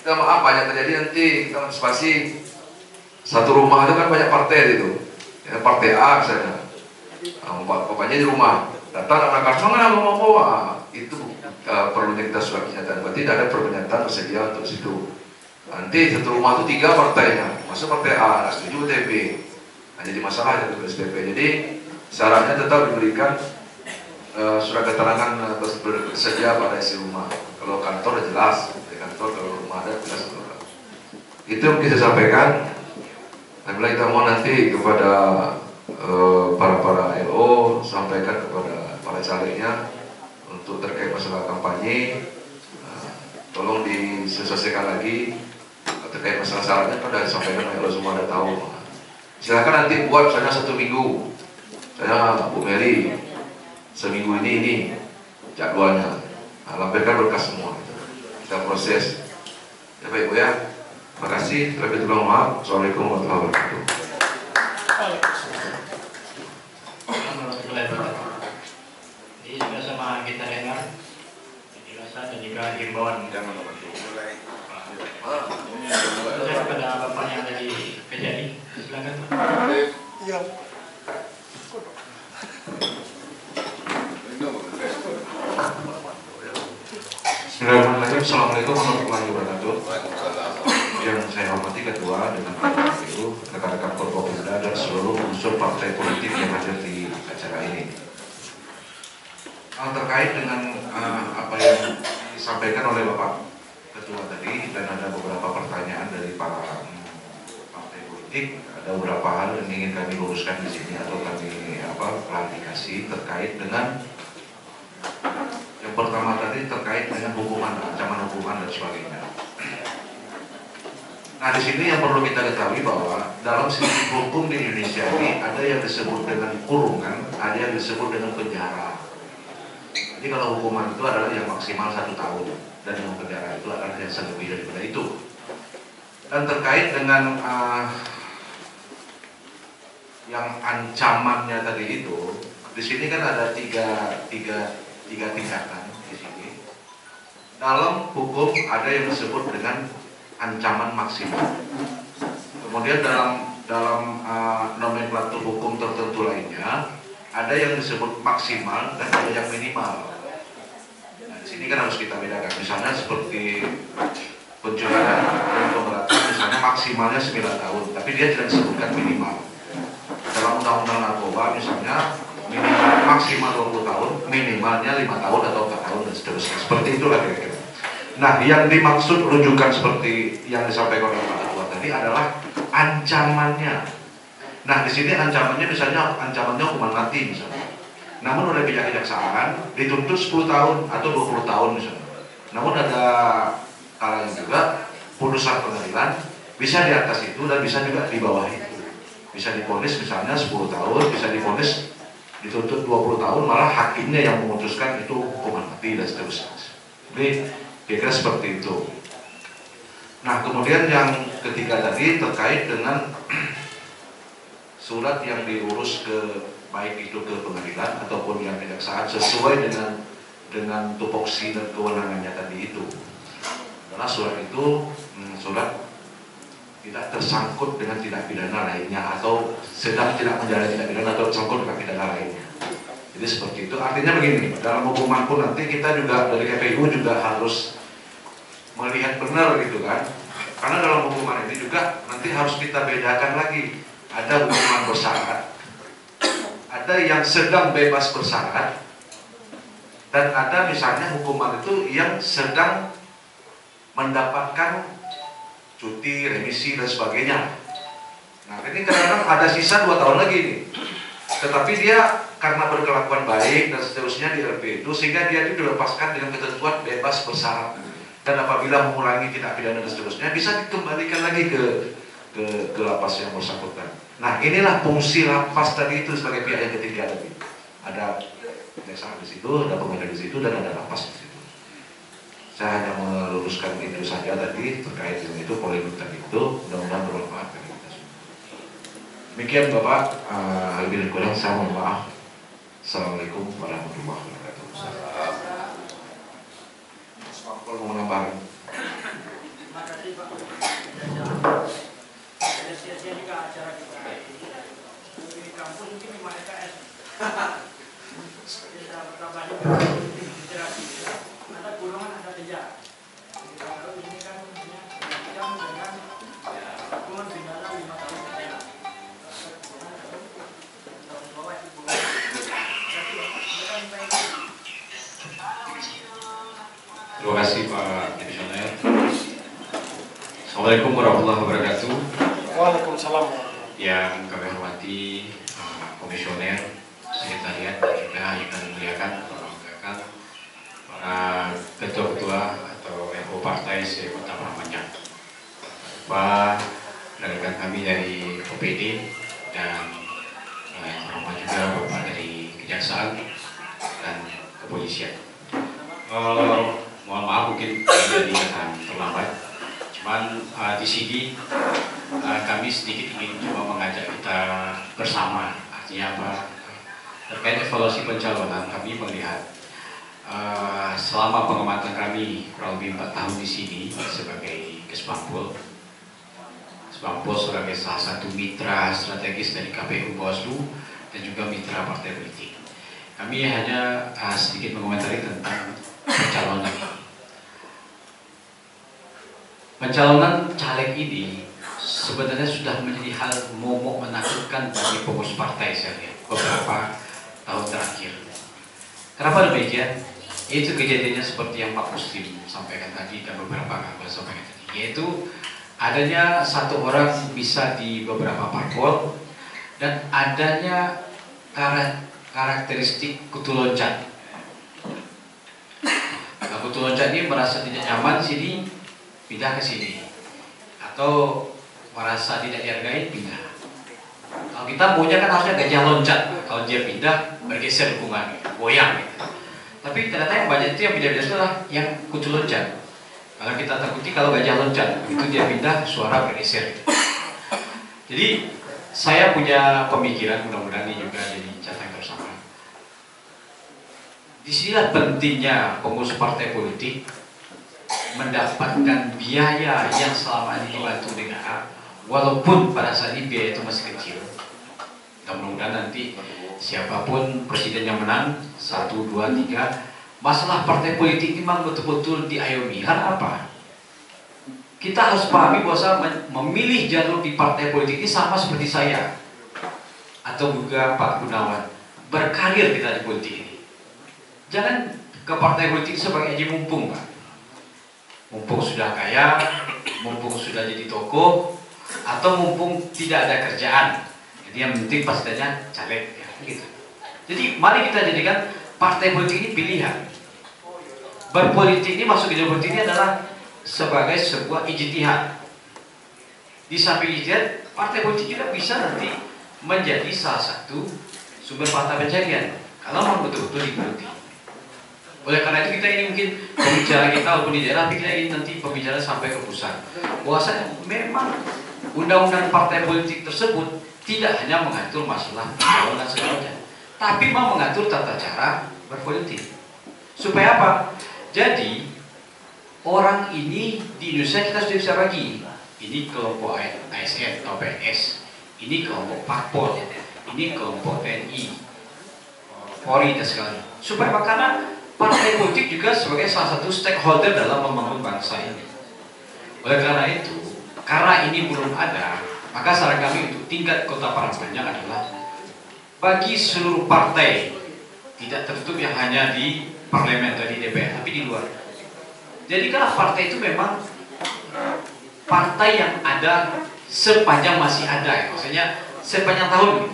Kita maaf banyak terjadi nanti kita antisipasi. Satu rumah itu kan banyak partai itu. Ya, partai A misalnya. Bapaknya di rumah datang anak mana mau bawa itu perlunya kita surat kenyataan, berarti tidak ada pernyataan bersedia untuk situ. Nanti satu rumah itu 3 partainya, masuk partai A, setuju TP, nah, jadi masalah itu STP. Jadi syaratnya tetap diberikan surat keterangan bersedia pada isi rumah. Kalau kantor jelas, di kantor, kalau rumah ada jelas. Itu yang bisa sampaikan. Alhamdulillah kita mau nanti kepada para LO sampaikan kepada para calegnya untuk terkait masalah kampanye, tolong diselesaikan lagi terkait masalah syaratnya kan sudah disampaikan oleh LO, semua ada tahu. Silakan nanti buat misalnya 1 minggu, saya Bu Mary seminggu ini jadwalnya, lampirkan berkas semua, kita proses. Ya baik Bu ya, terima kasih. Terlebih dahulu maaf. Assalamualaikum warahmatullahi wabarakatuh. Jadi sudah sama kita dengar penjelasan dan juga himbauan kepada Bapak yang tadi kejadi. Silakan. Iya. Bismillahirrahmanirrahim. Assalamualaikum warahmatullahi wabarakatuh. Yang saya hormati Ketua dengan KPU, rekan-rekan Forkopimda dan seluruh unsur partai politik yang hadir di acara ini. Terkait dengan apa yang disampaikan oleh Bapak Ketua tadi, dan ada beberapa pertanyaan dari para partai politik, ada beberapa hal yang ingin kami luruskan di sini atau kami klarifikasi terkait dengan yang pertama tadi terkait dengan hukuman, ancaman hukuman dan sebagainya. Nah, di sini yang perlu kita ketahui bahwa dalam sistem hukum di Indonesia ini ada yang disebut dengan kurungan, ada yang disebut dengan penjara. Jadi kalau hukuman itu adalah yang maksimal 1 tahun dan yang penjara itu adalah yang lebih daripada itu. Dan terkait dengan yang ancamannya tadi itu, di sini kan ada tiga tingkatan di sini. Dalam hukum ada yang disebut dengan ancaman maksimal. Kemudian dalam nomenklatur hukum tertentu lainnya ada yang disebut maksimal dan ada yang minimal. Nah, di sini kan harus kita bedakan. Misalnya seperti pencurian dan pemberatan, misalnya maksimalnya 9 tahun, tapi dia tidak disebutkan minimal. Dalam undang-undang narkoba misalnya minimal maksimal 20 tahun, minimalnya 5 tahun atau 4 tahun dan seterusnya. Seperti itulah kira-kira. Nah, yang dimaksud rujukan seperti yang disampaikan oleh Pak Ketua tadi adalah ancamannya. Nah, di sini ancamannya misalnya ancamannya hukuman mati misalnya. Namun oleh pihak kejaksaan dituntut 10 tahun atau 20 tahun misalnya. Namun ada kalanya juga putusan pengadilan bisa di atas itu dan bisa juga di bawah itu. Bisa divonis misalnya 10 tahun, bisa divonis dituntut 20 tahun, malah hakimnya yang memutuskan itu hukuman mati dan seterusnya. Jadi kira-kira seperti itu. Nah, kemudian yang ketiga tadi terkait dengan surat yang diurus ke baik itu ke pengadilan ataupun yang kejaksaan sesuai dengan tupoksi dan kewenangannya tadi itu. Karena surat itu surat tidak tersangkut dengan tindak pidana lainnya atau sedang tidak menjalani tindak pidana atau tersangkut dengan pidana lainnya. Jadi seperti itu. Artinya begini, dalam hukuman pun nanti kita juga dari KPU juga harus melihat benar gitu kan. Karena dalam hukuman ini juga nanti harus kita bedakan lagi. Ada hukuman bersyarat, ada yang sedang bebas bersyarat, dan ada misalnya hukuman itu yang sedang mendapatkan cuti, remisi dan sebagainya. Nah, ini kadang-kadang ada sisa 2 tahun lagi nih. Tetapi dia karena berkelakuan baik dan seterusnya di RP itu, sehingga dia itu dilepaskan dengan ketentuan bebas bersyarat. Dan apabila mengulangi tindak pidana dan seterusnya, bisa dikembalikan lagi ke lapas yang bersangkutan. Nah, inilah fungsi lapas tadi itu sebagai pihak yang ketiga tadi. Ada kejaksaan di situ, ada pengadilan di situ, dan ada lapas di situ. Saya hanya meluruskan itu saja tadi terkait dengan itu, polemik tadi itu. Mudah-mudahan bermanfaat bagi kita semua. Demikian Bapak, lebih dan kurang saya mohon maaf. Assalamualaikum warahmatullahi wabarakatuh. Kalau mau menambahkan. Terima kasih Pak. Ada sia-sia juga acara kita. Di kampus mungkin 5 SKS. Bisa bertambahnya interaksi. Ada golongan, ada kejar. Kalau ini kan hanya jam dengan hukuman pidana 5 tahun penjara. Tahun bawah itu Terima kasih Pak Komisioner. Assalamualaikum warahmatullahi wabarakatuh. Waalaikumsalam. Yang kami hormati Komisioner, Sekretariat, dan juga yang kami muliakan para ketua-ketua atau RO Partai se-Kota Parapanjang, Pak rekan kami dari OPD, dan yang hormat juga Bapak dari Kejaksaan dan Kepolisian. Mohon maaf mungkin jadi akan terlambat. Cuman di sini kami sedikit ingin coba mengajak kita bersama. Artinya apa? Terkait evaluasi pencalonan, kami melihat selama pengamatan kami kurang lebih 4 tahun di sini sebagai Kesbangpol sebagai salah satu mitra strategis dari KPU Bawaslu dan juga mitra partai politik. Kami hanya sedikit mengomentari tentang pencalonan. pencalonan caleg ini sebenarnya sudah menjadi hal momok menakutkan bagi pengurus partai saya lihat beberapa tahun terakhir. Kenapa demikian? Itu kejadiannya seperti yang Pak Muslim sampaikan tadi dan beberapa kawan sampaikan tadi, yaitu adanya satu orang bisa di beberapa parpol dan adanya karakteristik kutu loncat. Nah, kutu loncat ini merasa tidak nyaman sini, pindah ke sini, atau merasa tidak dihargai, pindah. Kalau kita maunya kan harusnya gajah loncat, kalau dia pindah bergeser dukungan, goyang gitu. Tapi ternyata yang banyak itu yang pindah-pindah adalah yang kutu loncat. Kalau kita takuti kalau gajah loncat, itu dia pindah, suara bergeser. Jadi saya punya pemikiran, mudah-mudahan ini juga jadi catatan bersama. Disinilah pentingnya pengurus partai politik mendapatkan biaya yang selama ini dibantu negara, walaupun pada saat ini biaya itu masih kecil. Dan mudah-mudahan nanti siapapun presiden yang menang 1, 2, 3, masalah partai politik ini memang betul-betul diayomi. Karena apa? Kita harus pahami bahwa memilih jalur di partai politik ini sama seperti saya atau juga Pak Gunawan, berkarir kita di politik ini. Jangan ke partai politik sebagai aji mumpung, Pak. Mumpung sudah kaya, mumpung sudah jadi tokoh, atau mumpung tidak ada kerjaan. Jadi yang penting pastinya caleg, ya, gitu. Jadi mari kita jadikan partai politik ini pilihan. Berpolitik ini, masuk ke jalur politik ini adalah sebagai sebuah ijtihad. Di samping ijtihad, partai politik juga bisa nanti menjadi salah satu sumber mata pencarian kalau memang betul-betul diikuti. Oleh karena itu kita ini mungkin pembicara kita walaupun di daerah, kita ingin nanti pembicara sampai ke pusat. Bahwasanya memang undang-undang partai politik tersebut tidak hanya mengatur masalah pencalonan segalanya, tapi mau mengatur tata cara berpolitik. Supaya apa? Jadi orang ini di Indonesia kita sudah bisa bagi. Ini kelompok ASN atau PNS, ini kelompok parpol, ini kelompok TNI, Polri dan segala. Supaya apa? Karena partai politik juga sebagai salah satu stakeholder dalam membangun bangsa ini. Oleh karena itu, karena ini belum ada, maka saran kami untuk tingkat Kota Parangpanjang adalah bagi seluruh partai, tidak tertutup yang hanya di parlemen atau di DPR, tapi di luar. Jadi kalau partai itu memang partai yang ada sepanjang masih ada, maksudnya sepanjang tahun.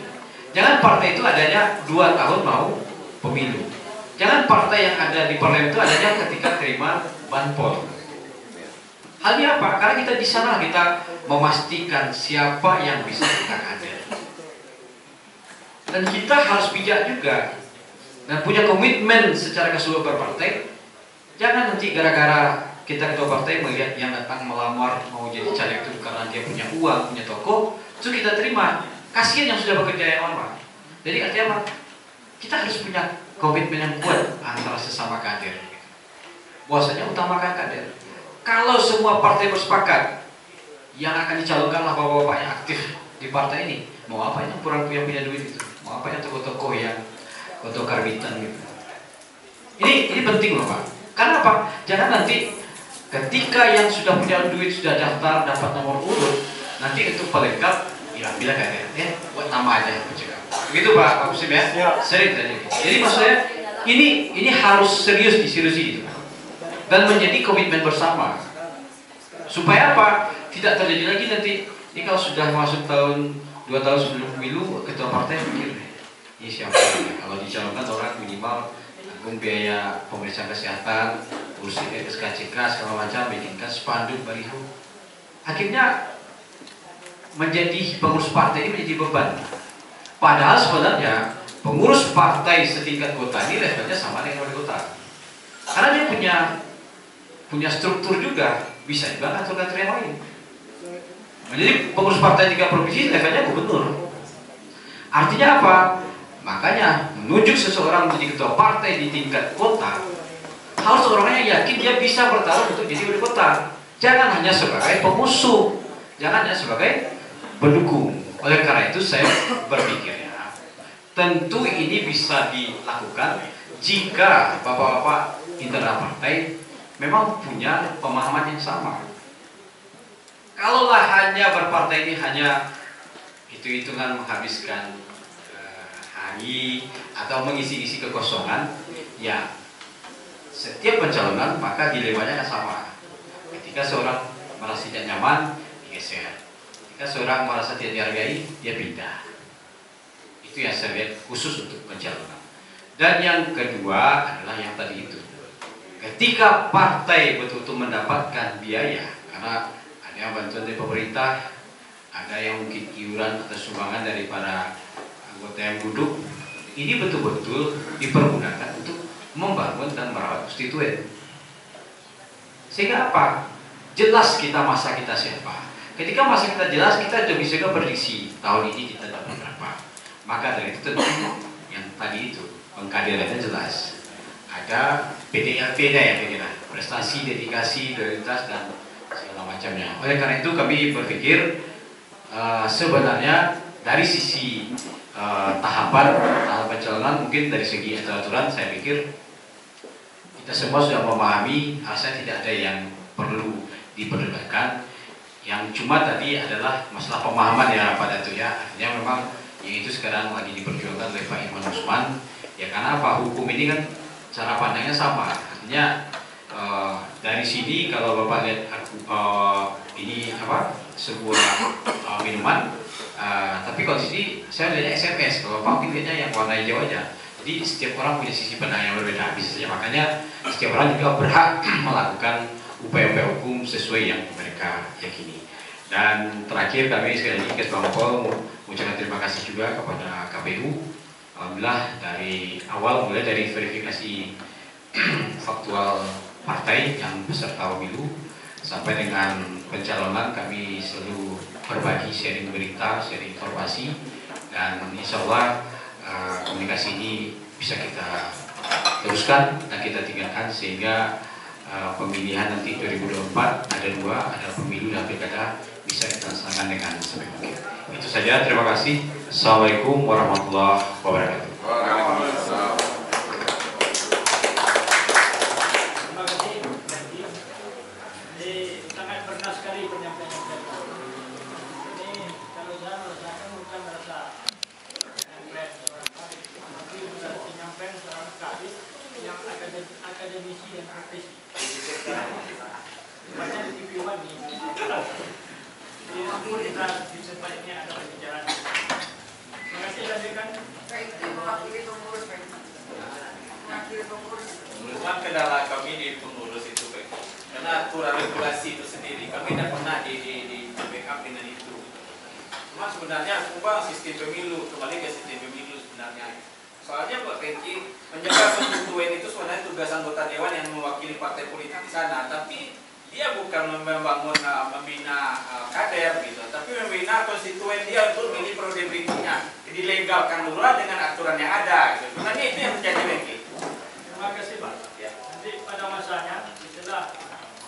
Jangan partai itu adanya 2 tahun mau pemilu. Jangan partai yang ada di parlemen itu adanya ketika terima banpol. Halnya apa? Karena kita di sana kita memastikan siapa yang bisa kita kader. Dan kita harus bijak juga dan punya komitmen secara keseluruhan berpartai. Jangan nanti gara-gara kita ketua partai melihat yang datang melamar mau jadi caleg itu karena dia punya uang, punya toko, itu kita terima. Kasihan yang sudah bekerja yang lama. Jadi artinya apa? Kita harus punya komitmen yang kuat antara sesama kader. Bahwasanya utamakan kader. Kalau semua partai bersepakat yang akan dicalonkan lah bapak-bapak yang aktif di partai ini, mau apa yang kurang punya duit itu, mau apa yang tokoh-tokoh yang foto karbitan gitu. Ini penting loh Pak. Karena apa? Jangan nanti ketika yang sudah punya duit sudah daftar dapat nomor urut, nanti itu pelengkap diambil kader, ya buat nama aja. Begitu Pak Muslim ya? Sering tadi. Jadi maksudnya ini harus serius diseriusi gitu. Dan menjadi komitmen bersama. Supaya apa? Tidak terjadi lagi nanti ini kalau sudah masuk tahun 2 tahun sebelum pemilu ketua partai mikir ini siapa ya? Kalau dicalonkan orang minimal tanggung biaya pemeriksaan kesehatan, urusin SKCK segala macam, bikinkan spanduk baliho. Akhirnya menjadi pengurus partai ini menjadi beban. Padahal sebenarnya pengurus partai setingkat kota ini levelnya sama dengan wali kota. Karena dia punya struktur juga, bisa juga ngatur-ngatur yang lain. Jadi pengurus partai 3 provinsi levelnya gubernur. Artinya apa? Makanya menunjuk seseorang menjadi ketua partai di tingkat kota harus orangnya yakin dia bisa bertarung untuk jadi wali kota. Jangan hanya sebagai pemusuh, jangan hanya sebagai pendukung. Oleh karena itu saya berpikirnya tentu ini bisa dilakukan jika bapak-bapak internal partai memang punya pemahaman yang sama. Kalaulah hanya berpartai ini hanya hitung-hitungan menghabiskan hari atau mengisi-isi kekosongan, ya setiap pencalonan maka dilemanya kan sama. Ketika seorang merasa tidak nyaman, digeser. Ketika seorang merasa tidak dihargai, dia pindah. Itu yang saya lihat khusus untuk pencalonan. Dan yang kedua adalah yang tadi itu. Ketika partai betul-betul mendapatkan biaya, karena ada yang bantuan dari pemerintah, ada yang mungkin iuran atau sumbangan dari para anggota yang duduk, ini betul-betul dipergunakan untuk membangun dan merawat konstituen. Sehingga apa? Jelas kita masa kita siapa. Ketika masa kita jelas, kita sudah bisa prediksi tahun ini kita dapat berapa. Maka dari itu tentu yang tadi itu pengkaderannya jelas. Ada PDLP-nya ya, prestasi, dedikasi, loyalitas dan segala macamnya. Oleh karena itu kami berpikir sebenarnya dari sisi tahapan pencalonan, mungkin dari segi aturan saya pikir kita semua sudah memahami, rasanya tidak ada yang perlu diperdebatkan. Yang cuma tadi adalah masalah pemahaman ya Pak Datuk ya. Artinya memang yang itu sekarang lagi diperjuangkan oleh Pak Iman Usman. Ya karena apa, hukum ini kan cara pandangnya sama. Artinya dari sini kalau Bapak lihat ini apa, sebuah minuman, tapi kalau di sini saya lihatnya SMS, kalau Bapak mungkin lihatnya yang warna hijau aja. Jadi setiap orang punya sisi pandang yang berbeda, bisa saja. Makanya setiap orang juga berhak melakukan upaya-upaya hukum sesuai yang mereka yakini. Dan terakhir kami sekali lagi Ketua Pol mengucapkan terima kasih juga kepada KPU. Alhamdulillah dari awal mulai dari verifikasi faktual partai yang peserta pemilu sampai dengan pencalonan, kami selalu berbagi sharing berita, sharing informasi, dan insya Allah komunikasi ini bisa kita teruskan dan kita tinggalkan sehingga pemilihan nanti 2024 ada dua, ada pemilu dan pilkada, bisa kita laksanakan dengan sebaik mungkin. Itu saja, terima kasih. Assalamualaikum warahmatullahi wabarakatuh. Terima kasih. Jadi sangat benar sekali penyampaian Bapak. Ini kalau saya merasakan bukan merasa tapi sudah penyampaian seorang kadis yang akademisi dan praktisi. Banyak di TV One nih. Jadi mampu kita sebaiknya ada pembicaraan. Terima kasih lanjutkan. Memang kendala kami di pengurus itu, karena aturan regulasi itu sendiri kami tidak pernah di backup dengan itu. Cuma sebenarnya ubah sistem pemilu, kembali ke sistem pemilu sebenarnya. Soalnya Pak Pengki menjaga konstituen itu sebenarnya tugas anggota dewan yang mewakili partai politik di sana, tapi dia bukan membangun membina kader gitu, tapi membina konstituen dia untuk milih periode berikutnya. Jadi legalkan dulu dengan aturan yang ada gitu. Sebenarnya itu yang menjadi Pengki. Terima kasih Pak. Ya. Nanti pada masanya setelah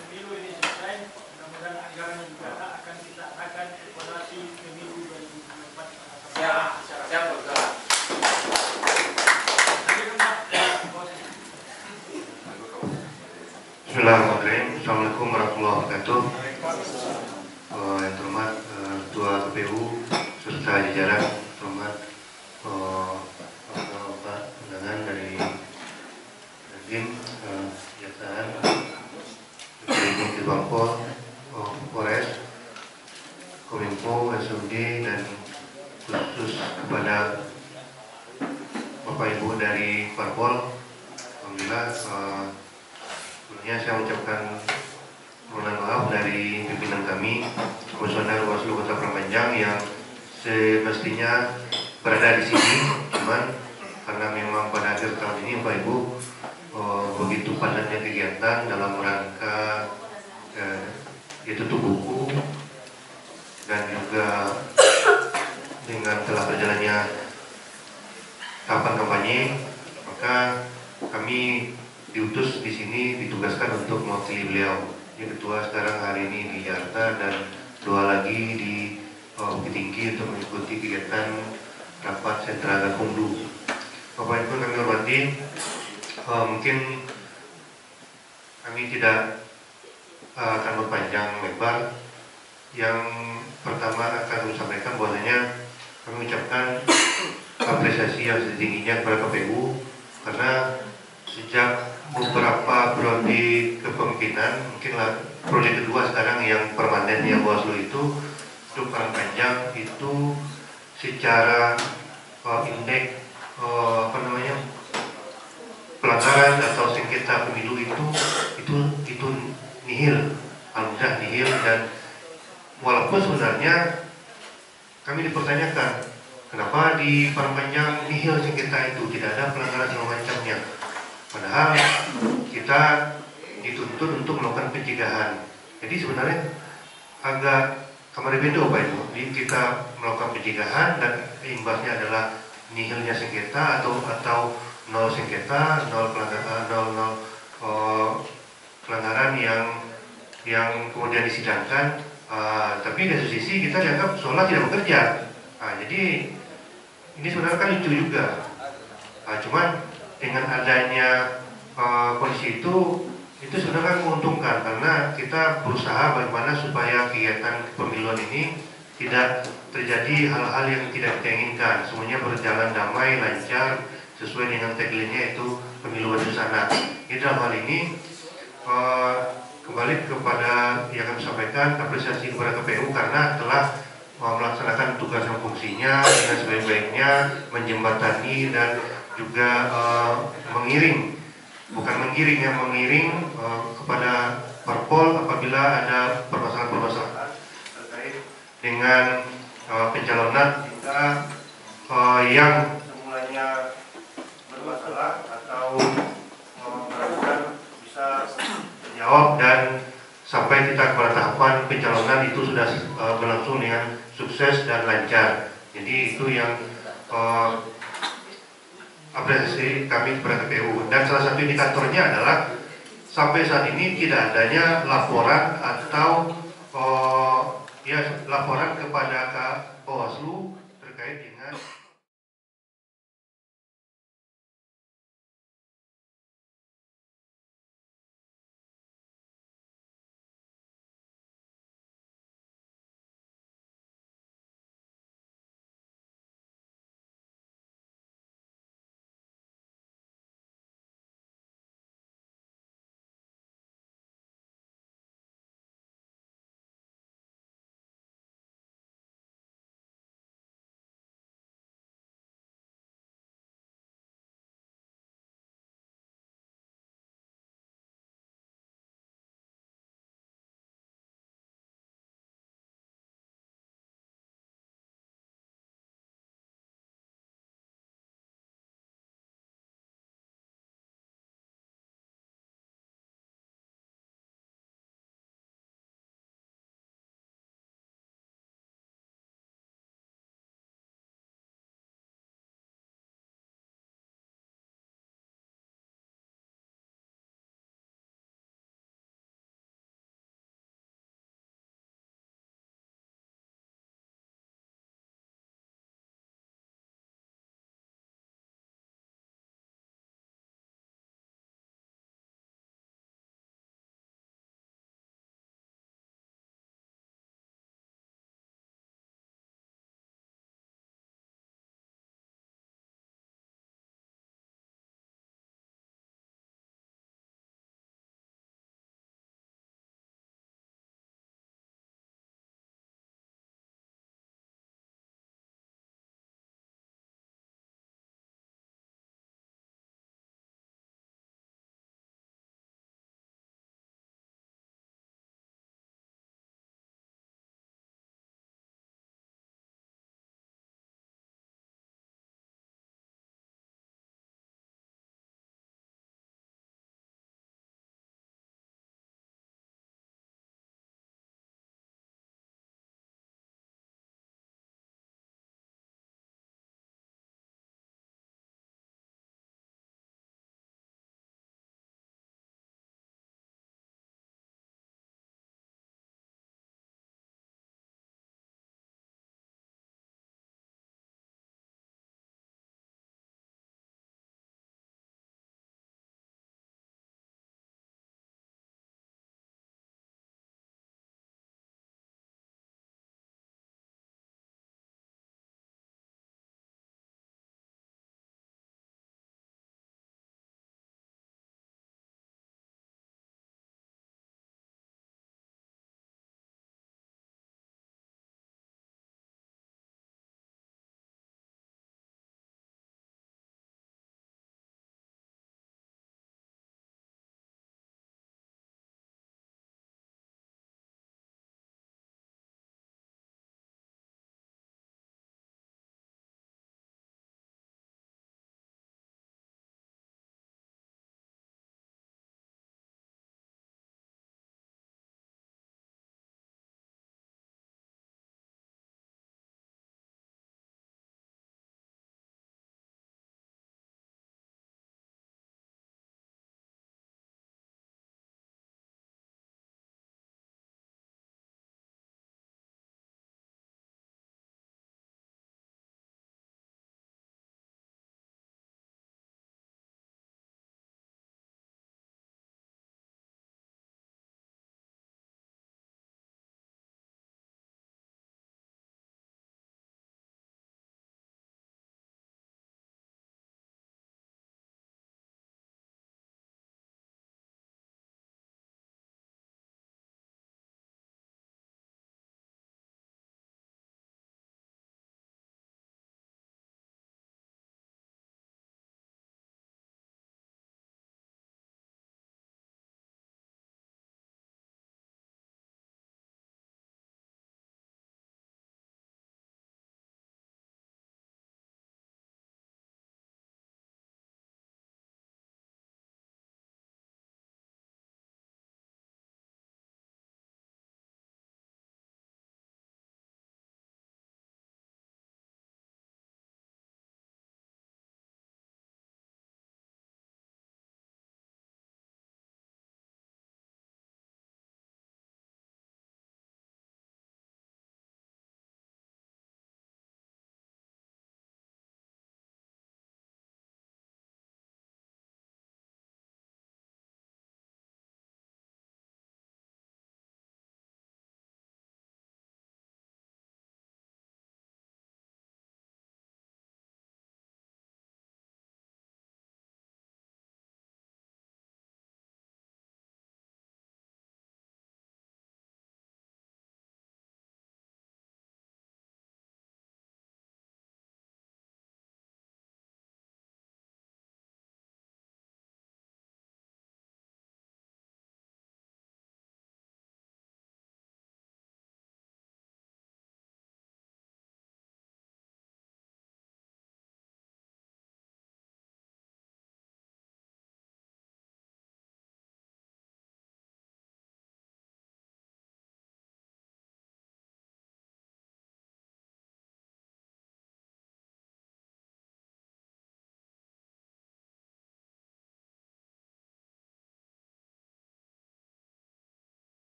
pemilu ini selesai, mudah-mudahan anggaran juga akan kita akan evaluasi pemilu 2024. Siap betul. Bismillahirrahmanirrahim. Assalamualaikum warahmatullahi wabarakatuh. Yang terhormat Ketua KPU serta jajaran, terhormat Bapak undangan dari Dandim, Kejaksaan, dari Ketua Pol, Polres, Kominfo, SUD, dan khusus kepada Bapak Ibu dari Parpol. Alhamdulillah. Sebelumnya saya mengucapkan permohonan maaf dari pimpinan kami, Komisioner Bawaslu Kota Prapanjang yang semestinya berada di sini, cuman karena memang pada akhir tahun ini Bapak Ibu begitu padatnya kegiatan dalam rangka tutup buku dan juga dengan telah berjalannya tahapan kampanye, maka kami diutus di sini, ditugaskan untuk mewakili beliau. Yang ketua sekarang hari ini di Jakarta dan dua lagi di Bukit Tinggi untuk mengikuti kegiatan rapat sentra Gakumdu. Bapak Ibu kami hormati, mungkin kami tidak akan berpanjang lebar, yang pertama akan kami sampaikan bahwasanya kami ucapkan apresiasi yang setingginya kepada KPU karena sejak beberapa periode kepemimpinan, mungkinlah periode kedua sekarang yang permanen yang Bawaslu itu paling panjang itu secara indeks pelanggaran atau sengketa pemilu itu nihil, alhamdulillah nihil. Dan walaupun sebenarnya kami dipertanyakan kenapa di Parangpanjang nihil sengketa itu, tidak ada pelanggaran segala macamnya, padahal kita dituntut untuk melakukan pencegahan. Jadi sebenarnya agak kamar bedo Pak Ibu. Jadi kita melakukan pencegahan dan imbasnya adalah nihilnya sengketa atau nol sengketa, nol pelanggaran yang kemudian disidangkan. Tapi di satu sisi kita dianggap seolah tidak bekerja. Jadi ini sebenarnya kan lucu juga. Cuman dengan adanya kondisi itu sebenarnya menguntungkan karena kita berusaha bagaimana supaya kegiatan pemiluan ini tidak terjadi hal-hal yang tidak kita inginkan. Semuanya berjalan damai, lancar, sesuai dengan tagline-nya itu pemilu bersama. Ini dalam hal ini kembali kepada yang kami sampaikan, apresiasi kepada KPU karena telah melaksanakan tugas dan fungsinya dengan sebaik-baiknya, menjembatani dan juga mengiring kepada parpol apabila ada permasalahan-permasalahan terkait dengan pencalonan kita yang semulanya bermasalah atau bisa menjawab dan sampai kita kepada tahapan pencalonan itu sudah berlangsung dengan sukses dan lancar. Jadi itu yang apresiasi kami kepada KPU. Dan salah satu indikatornya adalah sampai saat ini tidak adanya laporan atau laporan kepada Bawaslu terkait dengan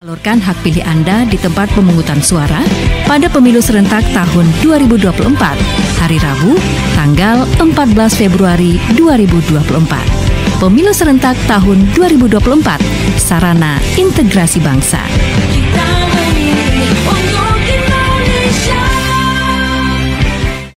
Salurkan hak pilih Anda di tempat pemungutan suara pada pemilu serentak tahun 2024, hari Rabu, tanggal 14 Februari 2024. Pemilu serentak tahun 2024, sarana integrasi bangsa.